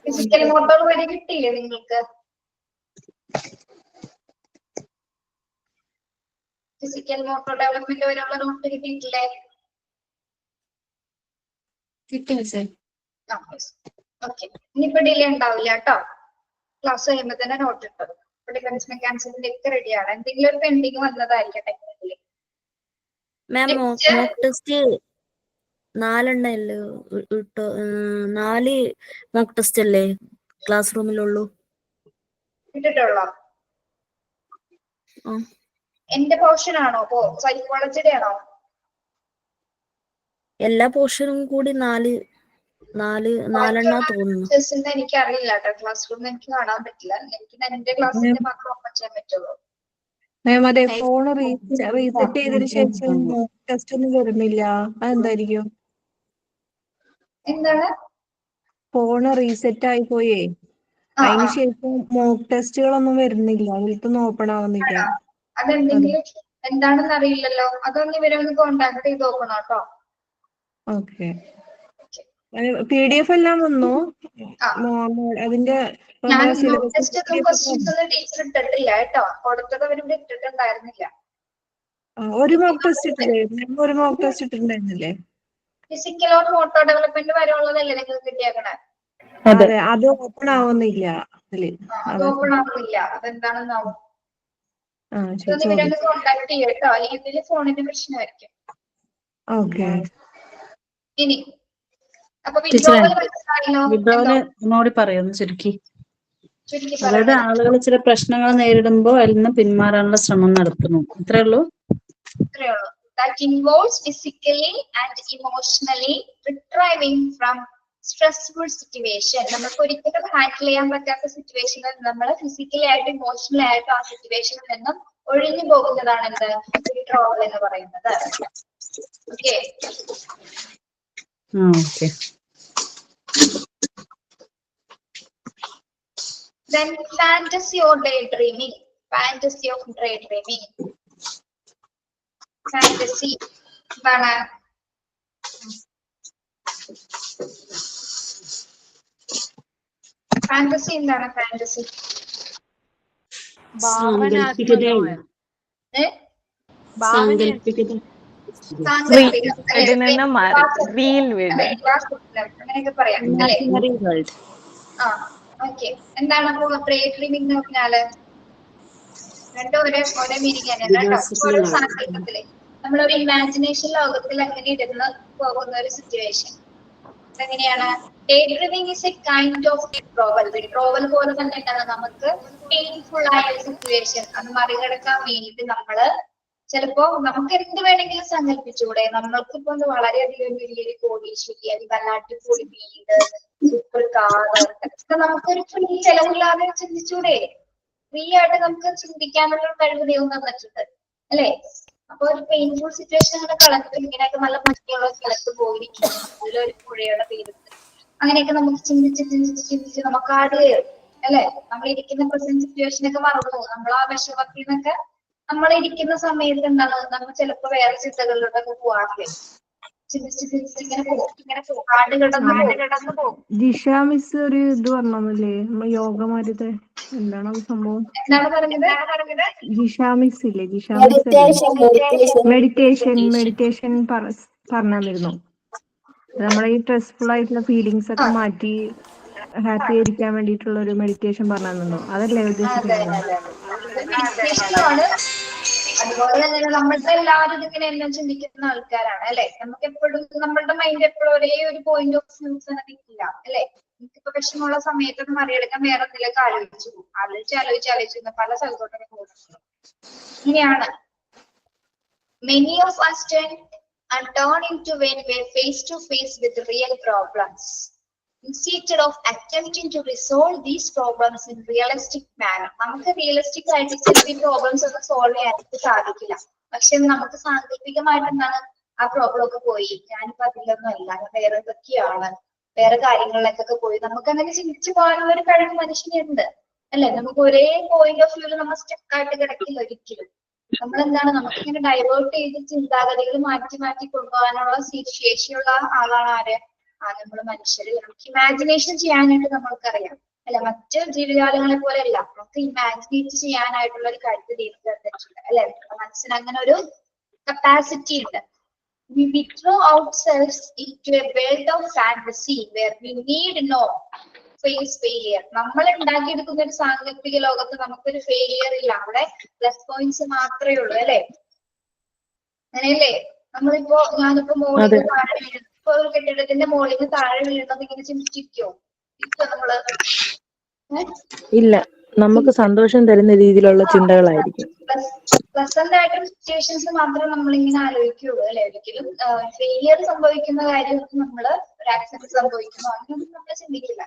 ഫിസിക്കൽ നോട്ടുകൾ വരെ കിട്ടിയില്ലേ നിങ്ങൾക്ക്? ഫിസിക്കൽ മോട്ടോർ ഡെവലപ്മെന്റ് വരെയുള്ള നോട്ട് കിട്ടിയിട്ടില്ലേ? ഓക്കെ, ഇനിയിപ്പോ ഡിലേ ഉണ്ടാവില്ല കേട്ടോ. ക്ലാസ് കഴിയുമ്പോ തന്നെ നോട്ട് ഇട്ടത്. ഇപ്പൊ ഡിഫൻസ് മെക്കാനിസത്തിന്റെ ഒക്കെ റെഡിയാണ്. എന്തെങ്കിലും ഒരു പെൻഡിങ് വന്നതായിരിക്കും ടെക്നിക്കലി. മോക്ക് ടെസ്റ്റ് 4 അല്ലേ? 4 മോക്ക് ടെസ്റ്റ് അല്ലേ ക്ലാസ് റൂമിലുള്ളൂ? ഇട്ടിട്ടുള്ളോ? എന്റെ പോർഷൻ ആണോ? സൈക്കോളജിയുടെ ആണോ? എല്ലാ പോർഷനും കൂടി 4 തോന്നുന്നു. എനിക്ക് അറിയില്ല കേട്ടോ. ക്ലാസ് റൂമിൽ എനിക്ക് കാണാൻ പറ്റില്ല. എനിക്ക് എന്റെ ക്ലാസ്സിന്റെ മാത്രം ഓപ്പൺ ചെയ്യാൻ പറ്റുള്ളൂ. അതെ, ഫോൺ റീസെറ്റ് ചെയ്തതിനു ശേഷം ടെസ്റ്റ് ഒന്നും വരുന്നില്ല. അതെന്തായിരിക്കും? എന്താണ്? ഫോണ് റീസെറ്റ് ആയി പോയേ, അതിനുശേഷം മോക്ക് ടെസ്റ്റുകളൊന്നും വരുന്നില്ല, അതിലൊന്നും ഓപ്പൺ ആവുന്നില്ല. അതെന്തെങ്കിലും എന്താണെന്ന് അറിയില്ലല്ലോ. അതൊന്ന് ഇവരെ ഒന്ന് കോണ്ടാക്ട് ചെയ്ത് നോക്കണം കേട്ടോ. ഓക്കെ, PDF എല്ലാം വന്നു. അതിന്റെ ടീച്ചർ ഇട്ടിട്ടില്ല കേട്ടോ. കൊടുത്തത് അവരിവിടെ ഇട്ടിട്ടുണ്ടായിരുന്നില്ല. ഒരു മോക്ക് ടെസ്റ്റ് ഇട്ടിട്ടുണ്ടായിരുന്നു. ഒരു മോക്ക് ടെസ്റ്റ് ഇട്ടിട്ടുണ്ടായിരുന്നില്ലേ? ഫിസിക്കൽ ഓർ മോട്ടോ ഡെവലപ്മെന്റ് വരെയുള്ളതല്ലേ നിങ്ങൾക്ക് കിട്ടിയേക്കണേ? അതെ, അത് ഓപ്പൺ ആവുന്നില്ല. അത് ഓപ്പൺ ആവുന്നില്ല. അതെന്താണെന്നാവും. ഇതൊന്ന് ഇവരൊന്ന് കോണ്ടാക്ട് ചെയ്യും കേട്ടോ, അല്ലെങ്കിൽ ഇതില് ഫോണിന്റെ പ്രശ്നമായിരിക്കും. ഓക്കെ. ഇനി അപ്പൊ ടീച്ചറെ വിഡ്രോവൽ മനസ്സിലായല്ലോ. വിഡ്രോവല് ഒന്നുകൂടി പറയുന്നു ചുരുക്കി. ചുരുക്കി അതായത് പറഞ്ഞത് ആളുകൾ ചില പ്രശ്നങ്ങൾ നേരിടുമ്പോൾ അതിൽ നിന്ന് പിന്മാറാനുള്ള ശ്രമം നടത്തുന്നു, അത്രേ ഉള്ളൂ. ഇത്രയേ ഉള്ളൂ. That involves physically and emotionally retrieving from stressful situation. നമുക്ക് ഒരിക്കലും ഹാൻഡിൽ ചെയ്യാൻ പറ്റാത്ത സിറ്റുവേഷനിൽ നമ്മൾ ഫിസിക്കലി ആയിട്ട് ഇമോഷണലി ആയിട്ട് ആ സിറ്റുവേഷനിൽ നിന്നും ഒഴിഞ്ഞു പോകുന്നതാണ് എന്ത് വിഡ്രോവൽ എന്ന് പറയുന്നത്. Okay. Okay. Then fantasy or daydreaming. Fantasy of daydreaming. Fantasy എന്താണ്? ഫാന്റസി എന്താണ്? ഫാന്റസി സാങ്കല്പികതയാണ്. സാങ്കല്പികത. അങ്ങനെയൊക്കെ പറയാം അല്ലേ? ആ ഓക്കെ. എന്താണ് അപ്പൊ ഡേഡ്രീമിംഗ് എന്ന് പറഞ്ഞാല്? രണ്ടും ഒരേ മീനിങ് തന്നെയാണ് കേട്ടോ. ഓരോ സാങ്കല്പത്തില് നമ്മളൊരു ഇമാജിനേഷൻ ലോകത്തിൽ അങ്ങനെ ഇരുന്ന് പോകുന്ന ഒരു സിറ്റുവേഷൻ. എങ്ങനെയാണ്? Daydreaming is a kind of withdrawal. Withdrawal പോലെ തന്നെ എന്താണ് നമുക്ക് പെയിൻഫുൾ ആയ ഒരു സിറ്റുവേഷൻ അത് മറികടക്കാൻ വേണ്ടിയിട്ട് നമ്മള് ചിലപ്പോ നമുക്ക് എന്ത് വേണമെങ്കിലും സങ്കല്പിച്ചൂടെ? നമ്മൾക്കിപ്പോ വളരെയധികം വലിയൊരു കോടീശ്വരി, അല്ലെങ്കിൽ അടിപൊളി വീട്, സൂപ്പർ കാർ, ഒക്കെ നമുക്കൊരു ഫ്രീ ചെലവില്ലാതെ ചിന്തിച്ചൂടെ? ഫ്രീ ആയിട്ട് നമുക്ക് ചിന്തിക്കാനുള്ള കഴിവ് ദൈവം തന്നിട്ടുണ്ട് അല്ലെ? അപ്പൊ ഒരു പെയിൻഫുൾ സിറ്റുവേഷൻ അങ്ങനെ കളക്ട് ഇങ്ങനെയൊക്കെ നല്ല ഭംഗിയുള്ള സ്ഥലത്ത് പോയിരിക്കും, നല്ലൊരു പുഴയുടെ തീരത്ത്, അങ്ങനെയൊക്കെ നമുക്ക് ചിന്തിച്ച് നമുക്ക് ആഡ് കയറും അല്ലെ? നമ്മൾ ഇരിക്കുന്ന പ്രസന്റ് സിറ്റുവേഷനൊക്കെ മറന്നു നമ്മൾ ആ വിഷമത്തിൽ നിന്നൊക്കെ നമ്മൾ ഇരിക്കുന്ന സമയത്ത് എന്താണ് നമ്മൾ ചിലപ്പോ വേറെ ചിന്തകളിലോട്ടൊക്കെ പോവാറില്ലേ? ചിന്തിച്ച് ഇങ്ങനെ പോകും, ആട് കിടന്ന് പോകും. ജിഷ മിസ് ഒരു ഇത് പറഞ്ഞല്ലേ, നമ്മൾ യോഗമാരുടെ എന്താണ് അത് സംഭവം? എന്താണ് പറഞ്ഞത്? ജിഷ മിസ് ഇല്ലേ? ജിഷ മിസ് മെഡിറ്റേഷൻ പറഞ്ഞിരുന്നു. നമ്മളെ ഈ സ്ട്രെസ്ഫുൾ ആയിട്ടുള്ള ഫീലിങ്സ് ഒക്കെ മാറ്റി ഹാപ്പി ആയിരിക്കാൻ വേണ്ടിയിട്ടുള്ള ഒരു മെഡിറ്റേഷൻ പറഞ്ഞിരുന്നോ? അതല്ലേ ഉദ്ദേശിക്കുന്നത്? അതുപോലെ തന്നെ നമ്മളുടെ എല്ലാവരും ഇതിങ്ങനെ എല്ലാം ചിന്തിക്കുന്ന ആൾക്കാരാണ് അല്ലെ? നമുക്ക് എപ്പോഴും നമ്മളുടെ മൈൻഡ് എപ്പോഴും ഒരേ ഒരു പോയിന്റ് ഓഫ് വ്യൂ ഇല്ല അല്ലെ? എനിക്കിപ്പോ വിഷമമുള്ള സമയത്തൊക്കെ മറികടക്കാൻ വേറെ എന്തെങ്കിലുമൊക്കെ ആലോചിച്ചു പോകും, ആലോചിച്ച് പല സ്ഥലത്തോട്ടൊക്കെ പോകുന്നുണ്ട്. ഇങ്ങനെയാണ് many of us turn into when we're face to face with real problems instead of attempting to resolve these problems in realistic manner. നമുക്ക് റിയലിസ്റ്റിക് ആയിട്ട് ചിലപ്പോൾ ഈ പ്രോബ്ലംസ് ഒന്നും സോൾവ് ചെയ്യാനായിട്ട് സാധിക്കില്ല. പക്ഷെ നമുക്ക് സാങ്കല്പികമായിട്ട് എന്താണ് ആ പ്രോബ്ലം ഒക്കെ പോയി, ഞാനിപ്പോ അതിലൊന്നും അല്ല, വേറെ എന്തൊക്കെയാണ്, വേറെ കാര്യങ്ങളിലേക്കൊക്കെ പോയി നമുക്ക് അങ്ങനെ ചിന്തിച്ചു പോകാനുള്ള ഒരു കഴിവ് മനുഷ്യനുണ്ട് അല്ലെ? നമുക്ക് ഒരേ പോയിന്റ് ഓഫ് വ്യൂല് നമ്മൾ സ്റ്റക്കായിട്ട് കിടക്കില്ല ഒരിക്കലും. നമ്മളെന്താണ് നമുക്കിങ്ങനെ ഡൈവേർട്ട് ചെയ്ത് ചിന്താഗതികൾ മാറ്റി കൊണ്ടുപോകാനുള്ള ശേഷിയുള്ള ആളാണ് ആര്? നമ്മൾ മനുഷ്യര്. നമുക്ക് ഇമാജിനേഷൻ ചെയ്യാനായിട്ട് നമ്മൾക്കറിയാം അല്ലെ? മറ്റ് ജീവജാലങ്ങളെ പോലെ അല്ല, നമുക്ക് ഇമാജിനേറ്റ് ചെയ്യാനായിട്ടുള്ള ഒരു കഴിവ് ദൈവത്തിനുണ്ട് അല്ലെ? മനസ്സിന് അങ്ങനെ ഒരു കപ്പാസിറ്റി ഉണ്ട്. We withdraw ourselves into a world of fantasy where we need no face failure. നമ്മൾ ഉണ്ടാക്കിയെടുക്കുന്ന ഒരു സാങ്കല്പിക ലോകത്ത് നമുക്കൊരു ഫെയിലിയർ ഇല്ല, അവിടെ പ്ലസ് പോയിന്റ്സ് മാത്രമേ ഉള്ളൂ അല്ലെ? അങ്ങനെയല്ലേ? ഞാനിപ്പോ മോളിൽ താഴെ വീഴുന്നു, ഇപ്പൊ ഒരു കെട്ടിടത്തിന്റെ മോളിൽ താഴെ വീഴുന്നത് ഇങ്ങനെ ചിന്തിച്ചിരിക്കോ? ഇപ്പൊ നമ്മള് ഇല്ല, നമുക്ക് സന്തോഷം തരുന്ന രീതിയിലുള്ള ചിന്തകളായിരിക്കും. പ്ലസന്റ് ആയിട്ടുള്ള സിറ്റുവേഷൻസ് മാത്രമേ നമ്മളിങ്ങനെ ആലോചിക്കുള്ളൂ അല്ലെ? ഒരിക്കലും ഫെയിലിയർ സംഭവിക്കുന്ന കാര്യമൊക്കെ നമ്മള് ഒരു ആക്സിഡന്റ് സംഭവിക്കുന്നു അങ്ങനെയൊന്നും നമ്മൾ ചിന്തിക്കില്ല.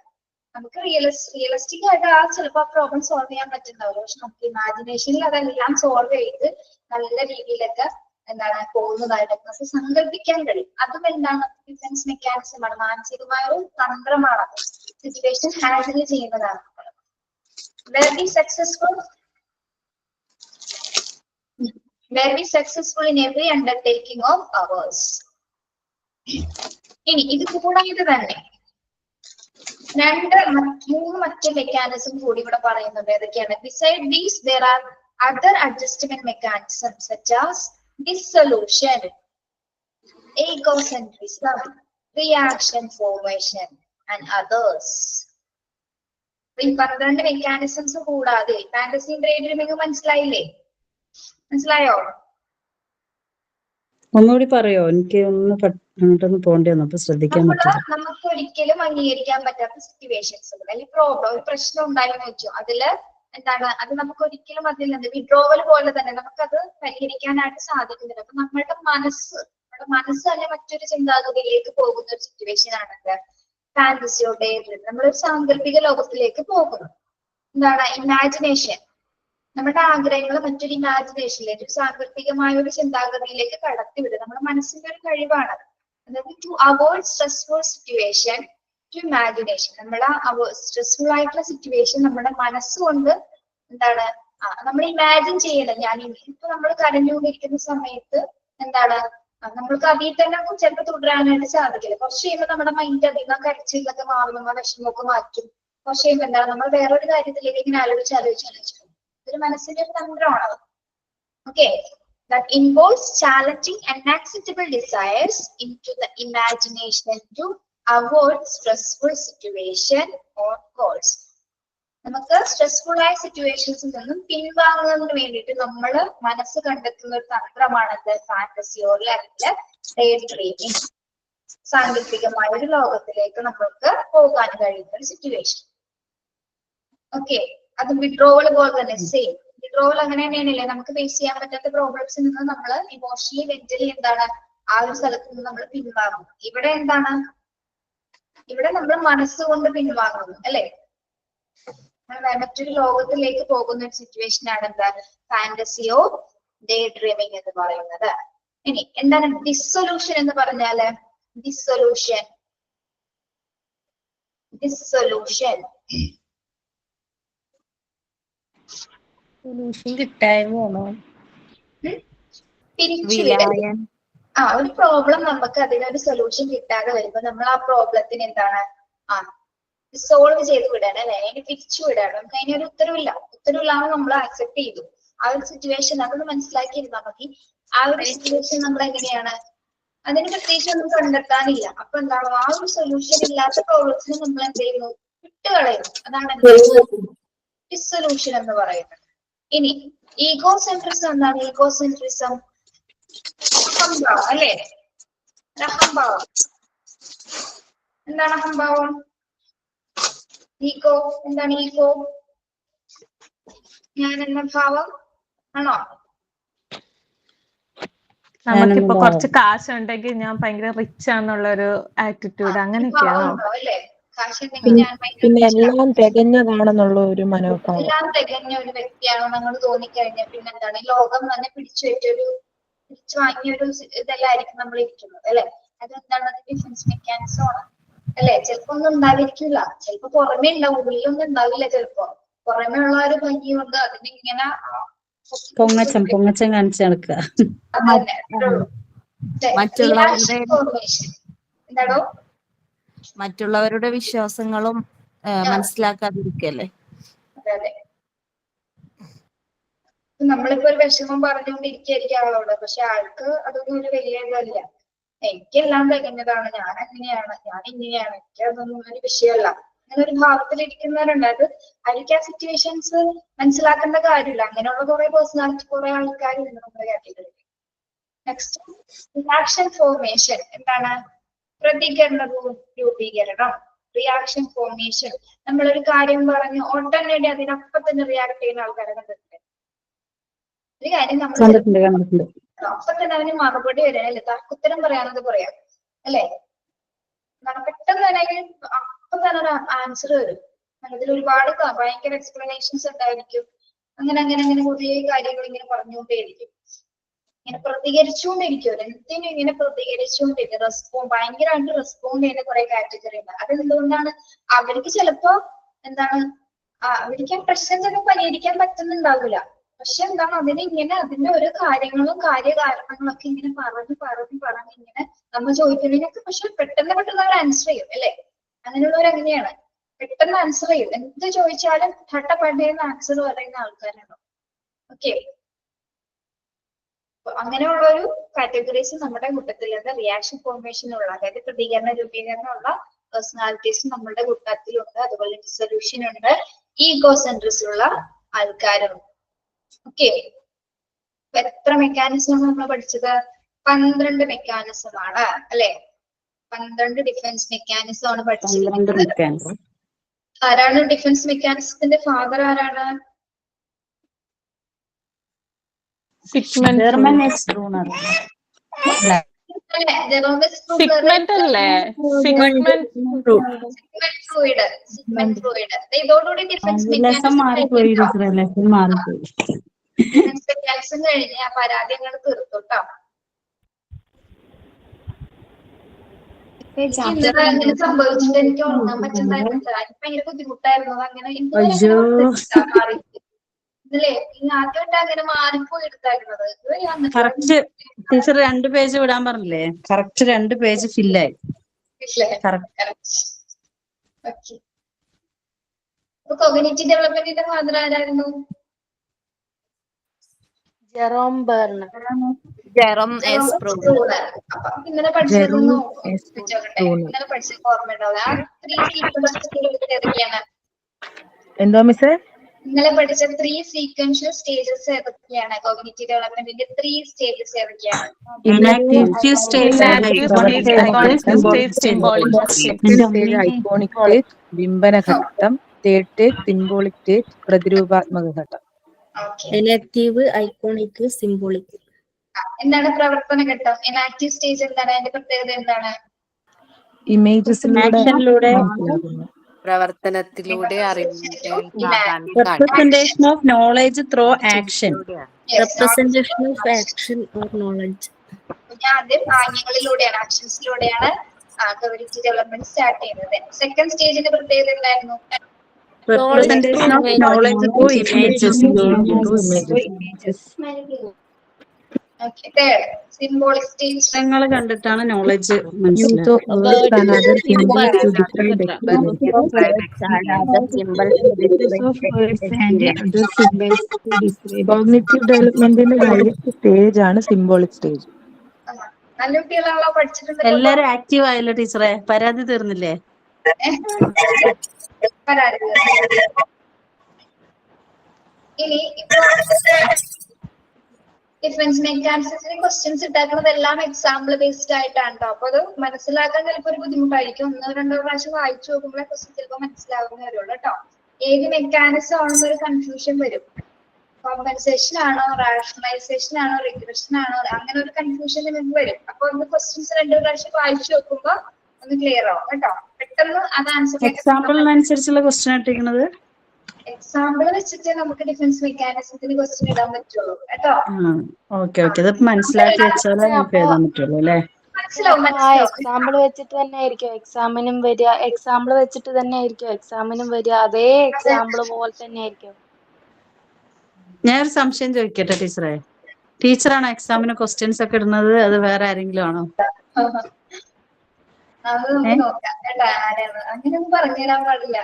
നമുക്ക് റിയലിസ്റ്റിക് ആയിട്ട് ചിലപ്പോൾ ആ പ്രോബ്ലം സോൾവ് ചെയ്യാൻ പറ്റുന്നുണ്ടാവില്ല, പക്ഷെ നമുക്ക് ഇമാജിനേഷനിൽ അതെല്ലാം സോൾവ് ചെയ്ത് നല്ല രീതിയിലൊക്കെ എന്താണ് പോകുന്നതായിട്ട് നമുക്ക് സങ്കല്പിക്കാൻ കഴിയും. അതും എന്താണ്? ഡിഫൻസ് മെക്കാനിസം ആണ്, മാനസികമായ ഒരു തന്ത്രമാണ്, സിറ്റുവേഷൻ ഹാൻഡിൽ ചെയ്യുന്നതാണ്. Were we successful in every undertaking of ours? ഇനി ഇത് കൂടാതെ തന്നെ മൂന്ന് മറ്റ് മെക്കാനിസം കൂടി ഇവിടെ പറയുന്നുണ്ട്. ഏതൊക്കെയാണ്? Beside these, there are other adjustment mechanisms such as dissolution, egocentrism, reaction formation and others. ഈ 12 മെക്കാനിസംസ് കൂടാതെ ഫാന്റസിയും ഡേഡ്രീമിംഗും മനസ്സിലായില്ലേ? മനസ്സിലായോ? ഒന്നുകൂടി പറയോ? എനിക്ക് അങ്ങോട്ടൊന്ന് പോകേണ്ടി വന്നു, അപ്പൊ ശ്രദ്ധിക്കാൻ പറ്റില്ല. നമുക്ക് ഒരിക്കലും അംഗീകരിക്കാൻ പറ്റാത്ത സിറ്റുവേഷൻസ് അല്ലെങ്കിൽ പ്രോബ്ലം, ഒരു പ്രശ്നം ഉണ്ടായെന്ന് വെച്ചു, അതില് എന്താണ് അത് നമുക്ക് ഒരിക്കലും അതിൽ നിന്ന് വിഡ്രോവൽ പോലെ തന്നെ നമുക്കത് പരിഹരിക്കാനായിട്ട് സാധിക്കുന്നില്ല. അപ്പൊ നമ്മുടെ മനസ്സ് തന്നെ മറ്റൊരു ചിന്താഗതിയിലേക്ക് പോകുന്ന ഒരു സിറ്റുവേഷൻ ആണത് ഫാന്റസിയോടെ. നമ്മളൊരു സാങ്കല്പിക ലോകത്തിലേക്ക് പോകുന്നു. എന്താണ് ഇമാജിനേഷൻ, നമ്മുടെ ആഗ്രഹങ്ങൾ മറ്റൊരു ഇമാജിനേഷനിലേക്ക്, ഒരു സാങ്കല്പികമായ ഒരു ചിന്താഗതിയിലേക്ക് കടത്തിവിടും. നമ്മുടെ മനസ്സിന്റെ ഒരു കഴിവാണ്. അതായത് to avoid stressful situation to imagination. നമ്മുടെ സ്ട്രെസ്ഫുൾ ആയിട്ടുള്ള സിറ്റുവേഷൻ നമ്മുടെ മനസ്സുകൊണ്ട് എന്താണ് നമ്മൾ ഇമാജിൻ ചെയ്യണം. ഇപ്പൊ നമ്മൾ കരഞ്ഞുകൊണ്ടിരിക്കുന്ന സമയത്ത് എന്താണ് നമ്മൾക്ക് അതിൽ തന്നെ ചിലപ്പോൾ തുടരാനായിട്ട് സാധിക്കില്ല. കുറച്ച് കഴിയുമ്പോൾ നമ്മുടെ മൈൻഡ് അധികം കരച്ചിലൊക്കെ മാറും, നമ്മുടെ വിഷമമൊക്കെ മാറ്റും. കുറച്ച് കഴിയുമ്പോൾ എന്താണ് നമ്മൾ വേറൊരു കാര്യത്തിലേക്ക് ഇങ്ങനെ ആലോചിച്ചു ഇതൊരു മനസ്സിന്റെ ഒരു തന്ത്രമാണ്. Okay, that involves challenging unacceptable desires into the imagination to avoid stressful situation or goals. നമുക്ക് സ്ട്രെസ്ഫുൾ ആയ സിറ്റുവേഷൻസിൽ നിന്നും പിൻവാങ്ങുന്നതിന് വേണ്ടിയിട്ട് നമ്മൾ മനസ്സ് കണ്ടെത്തുന്ന ഒരു തന്ത്രമാണത് ഫാന്റസി ഓർ ഡേ ഡ്രീമിങ്. സാങ്കല്പികമായ ഒരു ലോകത്തിലേക്ക് നമ്മൾക്ക് പോകാൻ കഴിയുന്ന ഒരു സിറ്റുവേഷൻ. ഓക്കെ, അത് വിഡ്രോവൽ പോലെ തന്നെ സെയിം. വിഡ്രോവൽ അങ്ങനെ തന്നെയാണല്ലേ, നമുക്ക് ഫേസ് ചെയ്യാൻ പറ്റാത്ത പ്രോബ്ലംസിൽ നിന്ന് നമ്മൾ ഇമോഷണലി മെന്റലി എന്താണ് ആ ഒരു സ്ഥലത്ത് നിന്ന് നമ്മൾ പിൻവാങ്ങും. ഇവിടെ എന്താണ്, ഇവിടെ നമ്മൾ മനസ്സുകൊണ്ട് പിൻവാങ്ങുന്നു അല്ലെ. മറ്റൊരു ലോകത്തിലേക്ക് പോകുന്ന ഒരു സിറ്റുവേഷൻ ആണ് എന്താ ഫാന്റസിയോ ഡേ ഡ്രീമിംഗ് എന്ന് പറയുന്നത്. ഇനി എന്താണ് ഡിസൊല്യൂഷൻ എന്ന് പറഞ്ഞാല്? ഡിസൊല്യൂഷൻ സൊല്യൂഷൻ കിട്ടായ്മയാണോ? പിരിച്ചുവിടൽ. ഒരു പ്രോബ്ലം നമുക്ക് അതിനൊരു സൊല്യൂഷൻ കിട്ടാതെ വരുമ്പോ നമ്മൾ ആ പ്രോബ്ലത്തിന് എന്താണ് സോൾവ് ചെയ്ത് വിടാണ് അല്ലെ, അതിന് പിരിച്ചു വിടാണ്. നമുക്ക് അതിനൊരു ഉത്തരവില്ലാതെ നമ്മൾ ആക്സെപ്റ്റ് ചെയ്തു. ആ ഒരു സിറ്റുവേഷൻ അതൊന്ന് മനസ്സിലാക്കിയിരുന്നാൽ മതി. ആ ഒരു സിറ്റുവേഷൻ നമ്മൾ എങ്ങനെയാണ്, അതിന് പ്രത്യേകിച്ച് ഒന്നും കണ്ടെത്താനില്ല. അപ്പൊ എന്താണ് ആ ഒരു സൊല്യൂഷൻ ഇല്ലാത്ത പ്രോബ്ലംസിന് നമ്മൾ എന്ത് ചെയ്യുന്നു, വിട്ടുകളയുന്നു. അതാണ് ഡിസൊല്യൂഷൻ എന്ന് പറയുന്നത്. ഇനി ഈഗോ സെൻട്രിസം എന്താണ്? ഈഗോ സെൻട്രിസം അഹംഭാവം അല്ലെ, അഹംഭാവം. എന്താണ് അഹംഭാവം? ഈഗോ എന്താണ്? ഈഗോ ഞാൻ എന്ന ഭാവം ആണോ? നമുക്കിപ്പോ കുറച്ച് കാശുണ്ടെങ്കിൽ ഞാൻ ഭയങ്കര റിച്ച് ആണെന്നുള്ള ഒരു ആറ്റിറ്റ്യൂഡ്, അങ്ങനെയൊക്കെയാണോ? അല്ലേ, കാശുണ്ടെങ്കിൽ ഞാൻ പിന്നെ എല്ലാം തികഞ്ഞതാണെന്നുള്ള ഒരു മനോഭാവം. എല്ലാം തികഞ്ഞ ഒരു വ്യക്തിയാണോ നമ്മൾ തോന്നിക്കഴിഞ്ഞാൽ പിന്നെ എന്താണ് ലോകം തന്നെ പിടിച്ചു വാങ്ങിയ ഒരു ഇതെല്ലായിരിക്കും നമ്മൾ ഇരിക്കുന്നത് അല്ലെ. അതെന്താണ്? അത് ഡിഫൻസ് മെക്കാനിസം ആണ് അല്ലെ. ചിലപ്പോ ഒന്നും ഉണ്ടാവിരിക്കില്ല, ചിലപ്പോ പുറമേ ഉണ്ടാവും, ഉള്ളിലൊന്നും ഉണ്ടാവില്ല. ചിലപ്പോ പുറമേ ഉള്ള ഒരു ഭംഗി കൊണ്ട് അതിനിങ്ങനെ പൊങ്ങച്ചം കാണിച്ചു നടക്കുക. മറ്റുള്ളവരുടെ വിശ്വാസങ്ങളും മനസ്സിലാക്കാതിരിക്കല്ലേ. അതെ, നമ്മളിപ്പോ ഒരു വിഷമം പറഞ്ഞുകൊണ്ടിരിക്കുകയായിരിക്കും ആളോട്, പക്ഷെ ആൾക്ക് അതൊന്നും ഒരു വലിയ ഇതല്ല. എനിക്കെല്ലാം തികഞ്ഞതാണ്, ഞാൻ അങ്ങനെയാണ്, ഞാൻ ഇങ്ങനെയാണ്, എനിക്ക് അതൊന്നും ഒരു വിഷയമല്ല, അങ്ങനെ ഒരു ഭാവത്തിലിരിക്കുന്നവരുണ്ട്. അവർക്ക് ആ സിറ്റുവേഷൻസ് മനസ്സിലാക്കേണ്ട കാര്യമില്ല. അങ്ങനെയുള്ള കുറെ പേഴ്സണാലിറ്റി കുറെ ആൾക്കാരുണ്ട് നമ്മുടെ കാറ്റഗറിയിൽ. Next reaction formation. എന്താണ്? പ്രതികരണ രൂപീകരണം, റിയാക്ഷൻ ഫോർമേഷൻ. നമ്മളൊരു കാര്യം പറഞ്ഞു ഉടനടി അതിനൊപ്പം തന്നെ റിയാക്ട് ചെയ്യുന്ന ആൾക്കാരെ കണ്ടിട്ടുണ്ട്. ഒരു കാര്യം നമ്മൾ അപ്പൊ തന്നെ അവന് മറുപടി വരാൻ അല്ലെ, തർക്കുത്തരം പറയാനത് പറയാം അല്ലെ. പെട്ടെന്ന് തന്നെ അപ്പൊ തന്നെ ഒരു ആൻസർ വരും. അതിൽ ഒരുപാട് ഭയങ്കര എക്സ്പ്ലനേഷൻസ് ഉണ്ടായിരിക്കും. അങ്ങനെ കുറേ കാര്യങ്ങൾ ഇങ്ങനെ പറഞ്ഞുകൊണ്ടേയിരിക്കും. ഇങ്ങനെ പ്രതികരിച്ചുകൊണ്ടിരിക്കും. എന്തിനും ഇങ്ങനെ പ്രതികരിച്ചുകൊണ്ടിരിക്കും. ഭയങ്കരമായിട്ട് റെസ്പോണ്ട് ചെയ്യുന്ന കുറെ കാറ്റഗറി ഉണ്ട്. അതെന്തുകൊണ്ടാണ്? അവർക്ക് ചിലപ്പോ എന്താണ് അവർക്ക് ആ പ്രശ്നം ചിലപ്പോൾ പരിഹരിക്കാൻ പറ്റുന്നുണ്ടാവില്ല. പക്ഷെ എന്താണ് അതിന്റെ ഓരോ കാര്യങ്ങളും കാര്യകാരണങ്ങളൊക്കെ ഇങ്ങനെ പറഞ്ഞ് ഇങ്ങനെ നമ്മൾ ചോദിക്കുന്നതിനൊക്കെ പക്ഷെ പെട്ടെന്ന് അവർ ആൻസർ ചെയ്യും അല്ലെ. അങ്ങനെയുള്ളവർ എങ്ങനെയാണ് പെട്ടെന്ന് ആൻസർ ചെയ്യും. എന്ത് ചോദിച്ചാലും ഘട്ടപ്പടേന്ന് ആൻസർ പറയുന്ന ആൾക്കാരാണ്. ഓക്കെ, അങ്ങനെയുള്ള ഒരു കാറ്റഗറീസ് നമ്മുടെ കൂട്ടത്തിലുണ്ട്. റിയാക്ഷൻ ഫോർമേഷൻ ഉള്ള, അതായത് പ്രതികരണ രൂപീകരണമുള്ള പേഴ്സണാലിറ്റീസ് നമ്മുടെ കൂട്ടത്തിലുണ്ട്. അതുപോലെ ഡിസൊല്യൂഷൻ ഉണ്ട്, ഈഗോ സെൻട്രിസ് ഉള്ള ആൾക്കാരുണ്ട്. ഓക്കെ, എത്ര മെക്കാനിസം നമ്മൾ പഠിച്ചത്? 12 മെക്കാനിസം ആണ് അല്ലെ? 12 ഡിഫൻസ് മെക്കാനിസം ആണ് പഠിച്ചിരിക്കുന്നത്. ആരാണ് ഡിഫൻസ് മെക്കാനിസത്തിന്റെ ഫാദർ? ആരാണ്? ഇതോടുകൂടി ഡിഫൻസ് മെക്കാനിസം കഴിഞ്ഞ് ആ പരാതി അങ്ങോട്ട് തീർത്തുട്ടോ. ഇന്നലെ അങ്ങനെ സംഭവിച്ചിട്ട് എനിക്ക് ഉറങ്ങാൻ പറ്റുന്നുണ്ടായിരുന്നില്ല. എനിക്ക് ഭയങ്കര ബുദ്ധിമുട്ടായിരുന്നു. അങ്ങനെ മാറി ഇല്ലേ? ഈ ആദ്യമായിട്ട് അങ്ങനെ മാറിപ്പോയി എടുത്തായിരുന്നത്. കറക്റ്റ് ടീച്ചർ 2 പേജ് വിടാൻ പറഞ്ഞില്ലേ? കറക്റ്റ് 2 പേജ് ഫില്ലായി. കോഗ്നിറ്റീവ് ഡെവലപ്മെന്റിന്റെ ഫാദർ ആരായിരുന്നു? Jerome Bruner. അപ്പൊ ഇന്നലെ പഠിച്ചതൊന്നും ഇന്നലെ പഠിച്ചത് ഓർമ്മ ഉണ്ടാവില്ല. ആ 3 സീക്വൻസസ് ഏതൊക്കെയാണ്? എന്തോ മിസ്സേ? ഇന്നലെ പഠിച്ച 3 സീക്വൻഷ്യൽ സ്റ്റേജസ് ഏതൊക്കെയാണ്? കോഗ്നിറ്റീവ് ഡെവലപ്മെന്റിന്റെ 3 സ്റ്റേജസ് ഏതൊക്കെയാണ്? ഐക്കോണിക് സ്റ്റേജ്, ബിംബന ഘട്ടം, തേർഡ് സ്റ്റേജ് സിംബോളിക് സ്റ്റേജ്, പ്രതിരൂപാത്മക ഘട്ടം. Inactive, iconic, symbolic. എന്താണ് പ്രവർത്തന ഘട്ടം? ഇനാക്റ്റീവ് സ്റ്റേജ് എന്താണ്? അതിന്റെ പ്രത്യേകത എന്താണ്? ഇമേജസിലൂടെ പ്രവർത്തനത്തിലൂടെ representation of knowledge through action. Representation of action or knowledge. ആദ്യം ആംഗ്യങ്ങളിലൂടെയാണ്, ആക്ഷൻസിലൂടെയാണ് കോഗ്നിറ്റീവ് ഡെവലപ്മെന്റ് സ്റ്റാർട്ട് ചെയ്യുന്നത്. സെക്കൻഡ് സ്റ്റേജിന്റെ പ്രത്യേകത എന്തായിരുന്നു? Representation of knowledge through images. Symbolic stage കണ്ടിട്ടാണ് നോളജ് കോഗ്നിറ്റീവ് ഡെവലപ്മെന്റിന്റെ ഹൈസ്റ്റ് സ്റ്റേജ് ആണ് സിംബോളിക് സ്റ്റേജ്. നല്ല കുട്ടികളാണല്ലോ പഠിച്ചിട്ടുണ്ട്. എല്ലാരും ആക്റ്റീവ് ആയല്ലോ ടീച്ചറെ. പരാതി തീർന്നില്ലേ? ഇനി ഇപ്പൊ ഡിഫൻസ് മെക്കാനിസത്തിന് ക്വസ്റ്റ്യൻസ് ഇട്ടാക്കുന്നതെല്ലാം എക്സാമ്പിൾ ബേസ്ഡ് ആയിട്ടാണ് കേട്ടോ. അപ്പൊ അത് മനസ്സിലാക്കാൻ ചിലപ്പോൾ ഒരു ബുദ്ധിമുട്ടായിരിക്കും. 1-2 പ്രാവശ്യം വായിച്ചു നോക്കുമ്പോഴേ ക്വസ്റ്റ്യൻ ചിലപ്പോൾ മനസ്സിലാവുന്ന വരുള്ളൂ കേട്ടോ. ഏത് മെക്കാനിസം ആണെന്നൊരു കൺഫ്യൂഷൻ വരും. കോമ്പൻസേഷൻ ആണോ, റാഷണലൈസേഷൻ ആണോ, റിഗ്രഷൻ ആണോ, അങ്ങനെ ഒരു കൺഫ്യൂഷൻ നിങ്ങൾക്ക് വരും. അപ്പൊ ഒന്ന് ക്വസ്റ്റ്യൻസ് 2 പ്രാവശ്യം വായിച്ചു നോക്കുമ്പോ ഒന്ന് ക്ലിയർ ആവും കേട്ടോ. പെട്ടെന്ന് അത് ആൻസർ എക്സാമ്പിളിനനുസരിച്ചുള്ള ക്വസ്റ്റ്യൻ ഇട്ടിരിക്കുന്നത്. എക്സാമ്പിൾ വെച്ചിട്ട് നമുക്ക് ഡിഫൻസ് മെക്കാനിസത്തിന് ക്വസ്റ്റ്യൻ ഇടാൻ പറ്റുള്ളൂ കേട്ടോ. Okay okay. ഇത് മനസ്സിലാക്കി വെച്ചാലേ നമുക്ക് എഴുതാൻ പറ്റുള്ളൂ അല്ലേ? എക്സാമ്പിൾ വെച്ചിട്ട് തന്നെ ആയിരിക്കും എക്സാമിനും വരിക. എക്സാമ്പിൾ വെച്ചിട്ട് തന്നെ ആയിരിക്കും എക്സാമിനും വരിക. അതേ എക്സാമ്പിൾ പോലെ തന്നെ ആയിരിക്കും. ഞാനൊരു സംശയം ചോദിക്കട്ടെ ടീച്ചറെ? ടീച്ചറാണോ എക്സാമിന് ക്വസ്റ്റ്യൻസ് ഒക്കെ ഇടുന്നത്, അത് വേറെ ആരെങ്കിലും ആണോ? അത് നമുക്ക് നോക്കാം കേട്ടോ. അങ്ങനെയൊന്നും പറഞ്ഞു തരാൻ പാടില്ല.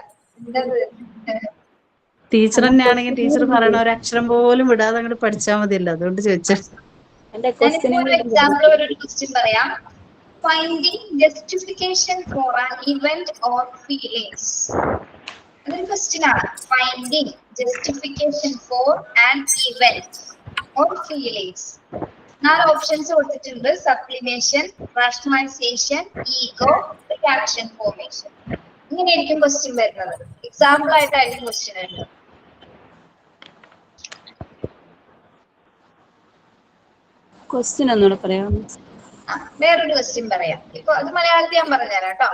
ടീച്ചർ തന്നെയാണെങ്കിൽ ടീച്ചർ പറയണ ഒരു അക്ഷരം പോലും വിടാതെ അങ്ങോട്ട് പഠിച്ചാൽ മതിയല്ലോ. അതുകൊണ്ട് ചോദിച്ചു. എക്സാമ്പിൾ ഒരു ക്വസ്റ്റ്യൻ പറയാം. Finding justification for an event or feelings. അതൊരു ക്വസ്റ്റ്യൻ ആണ്. Finding justification for an event or feelings. 4 options കൊടുത്തിട്ടുണ്ട്. Sublimation, rationalisation, ego, reaction formation. ഇങ്ങനെയായിരിക്കും ക്വസ്റ്റ്യൻ വരുന്നത്. എക്സാമ്പിൾ ആയിട്ടായിരിക്കും ക്വസ്റ്റ്യൻ വരുന്നത്. ക്വസ്റ്റ്യൻ ഒന്നുകൂടെ പറയാം. വേറൊരു ക്വസ്റ്റ്യൻ പറയാം. ഇപ്പൊ അത് മലയാളത്തിൽ ഞാൻ പറഞ്ഞുതരാം കേട്ടോ.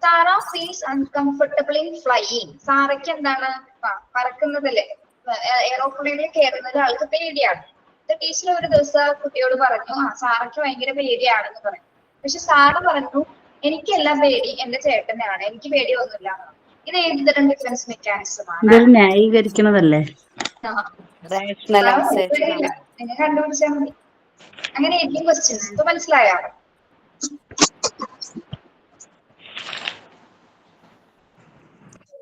Sara feels uncomfortable in flying. സാറയ്ക്ക് എന്താണ് പറക്കുന്നതല്ലേ, എയറോപ്ലെയിനിൽ കയറുന്നത് ആൾക്ക് പേടിയാണ്. ടീച്ചർ ഒരു ദിവസം കുട്ടിയോട് പറഞ്ഞു, സാറയ്ക്ക് ഭയങ്കര പേടിയാണെന്ന് പറഞ്ഞു. പക്ഷെ സാറ് പറഞ്ഞു, എനിക്കെല്ലാം പേടി എന്റെ ചേട്ടനാണ്, എനിക്ക് പേടിയൊന്നുമില്ല. ഇത് ഏത് തരം ഡിഫൻസ് മെക്കാനിസമാണ്? ന്യായീകരിക്കണതല്ലേ? നിങ്ങൾ കണ്ടുപിടിച്ചാൽ മതി. അങ്ങനെ ആയിരിക്കും ക്വസ്റ്റ്യൻസ്. ഇപ്പൊ മനസ്സിലായോ?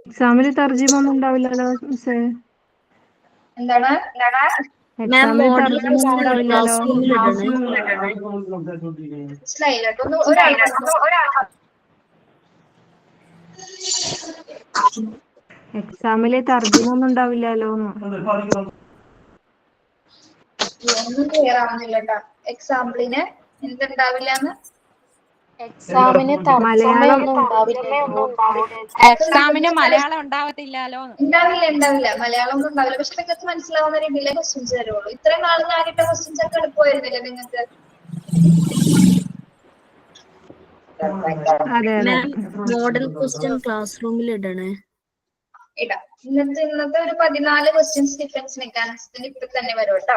എക്സാമിന് തർജിമ ഒന്നും ഉണ്ടാവില്ലല്ലോ മിസ്സേ. എന്താണ്? എക്സാമിന് തർജിമ ഒന്നും ഉണ്ടാവില്ലല്ലോ. മനസ്സിലായില്ല. എക്സാമില് തർജിമ ഒന്നും ഉണ്ടാവില്ലല്ലോ. ഒന്നും ക്ലിയർ ആവുന്നില്ല കേട്ടോ. എക്സാമ്പിളിന് എന്തുണ്ടാവില്ലാന്ന്? എക്സാമിന് തർജ്ജമയൊന്നും ഉണ്ടാവില്ല. എക്സാമിന് മലയാളം ഉണ്ടാവത്തില്ലല്ലോ. ഉണ്ടാവില്ല. മലയാളം ഒന്നും ഉണ്ടാവില്ല. പക്ഷെ നിങ്ങൾക്ക് മനസ്സിലാവുന്ന രീതിയിലെ ക്വസ്റ്റ്യൻസ് തരുള്ളൂ. ഇത്രയും നാൾ ഞാനിട്ട ക്വസ്റ്റ്യൻസ് ഒക്കെ എളുപ്പമായിരുന്നില്ലേ നിങ്ങൾക്ക്? മാം മോഡൽ ക്വസ്റ്റ്യൻ ക്ലാസ് റൂമിൽ ഇടണേ. ഇടാം. ഇന്നത്തെ ഒരു 14 ക്വസ്റ്റ്യൻസ് ഡിഫറൻസ് മെക്കാനിസത്തിന് ഇപ്പൊ തന്നെ വരും കേട്ടോ.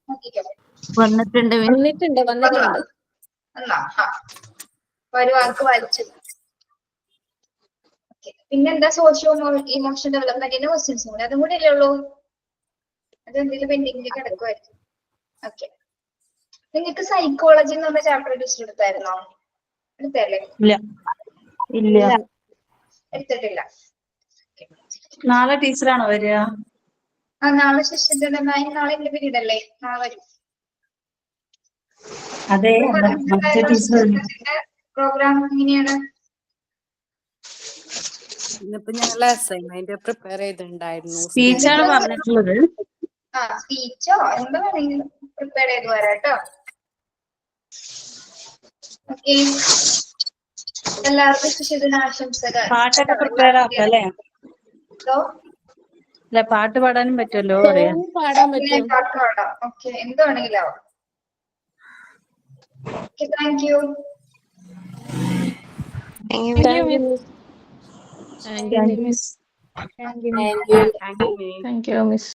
നോക്കിക്കോ. വന്നിട്ടുണ്ട് എന്നാ ഒരു വാക്ക് വായിച്ചു. പിന്നെന്താ സോഷ്യോ ഇമോഷൻ ഡെവലപ്മെന്റിന്റെ ക്വസ്റ്റ്യൻസ് കൂടെ, അതും കൂടെ അല്ലേ ഉള്ളൂ. അതെന്തെങ്കിലും പെൻഡിങ്ങിൽ കിടക്കുമായിരിക്കും. ഓക്കെ. നിങ്ങൾക്ക് സൈക്കോളജി എന്ന് പറഞ്ഞ ചാപ്റ്റർ ടെസ്റ്റ് എടുത്തായിരുന്നോ? എടുത്തല്ലേ? ഇല്ല. എടുത്തിട്ടില്ല. നാളെ ടീച്ചറാണോ വരിക? നാളെ ശിഷ്യന്റെ നാളെ എന്റെ പീരീഡ് അല്ലേ? നാളെ വരും. അതെ, മറ്റേ ടീച്ചർ പ്രോഗ്രാം എങ്ങനെയാണ്? ഇന്നിപ്പോ ഞങ്ങള് അസൈൻമെന്റ് പ്രിപ്പയർ ചെയ്തിട്ടുണ്ടായിരുന്നു. സ്പീച്ചാണ് പറഞ്ഞിട്ടുള്ളത്. സ്പീച്ചോ എന്താ വേണമെങ്കിലും പ്രിപ്പയർ ചെയ്ത് വരാം കേട്ടോ. ഓക്കെ, എല്ലാവർക്കും ശുഭദിനാശംസകൾ. പാട്ടൊക്കെ പ്രിപ്പയർ ആക്കാം അല്ലേ? അല്ല, പാട്ട് പാടാനും പറ്റുമല്ലോ അറിയാം. പാടാൻ പറ്റും. പാട്ട് പാടാം. ഓക്കെ, എന്ത് വേണമെങ്കിലും ആവാം. Okay, thank you. Thank you, miss. Thank you. Thank you, miss.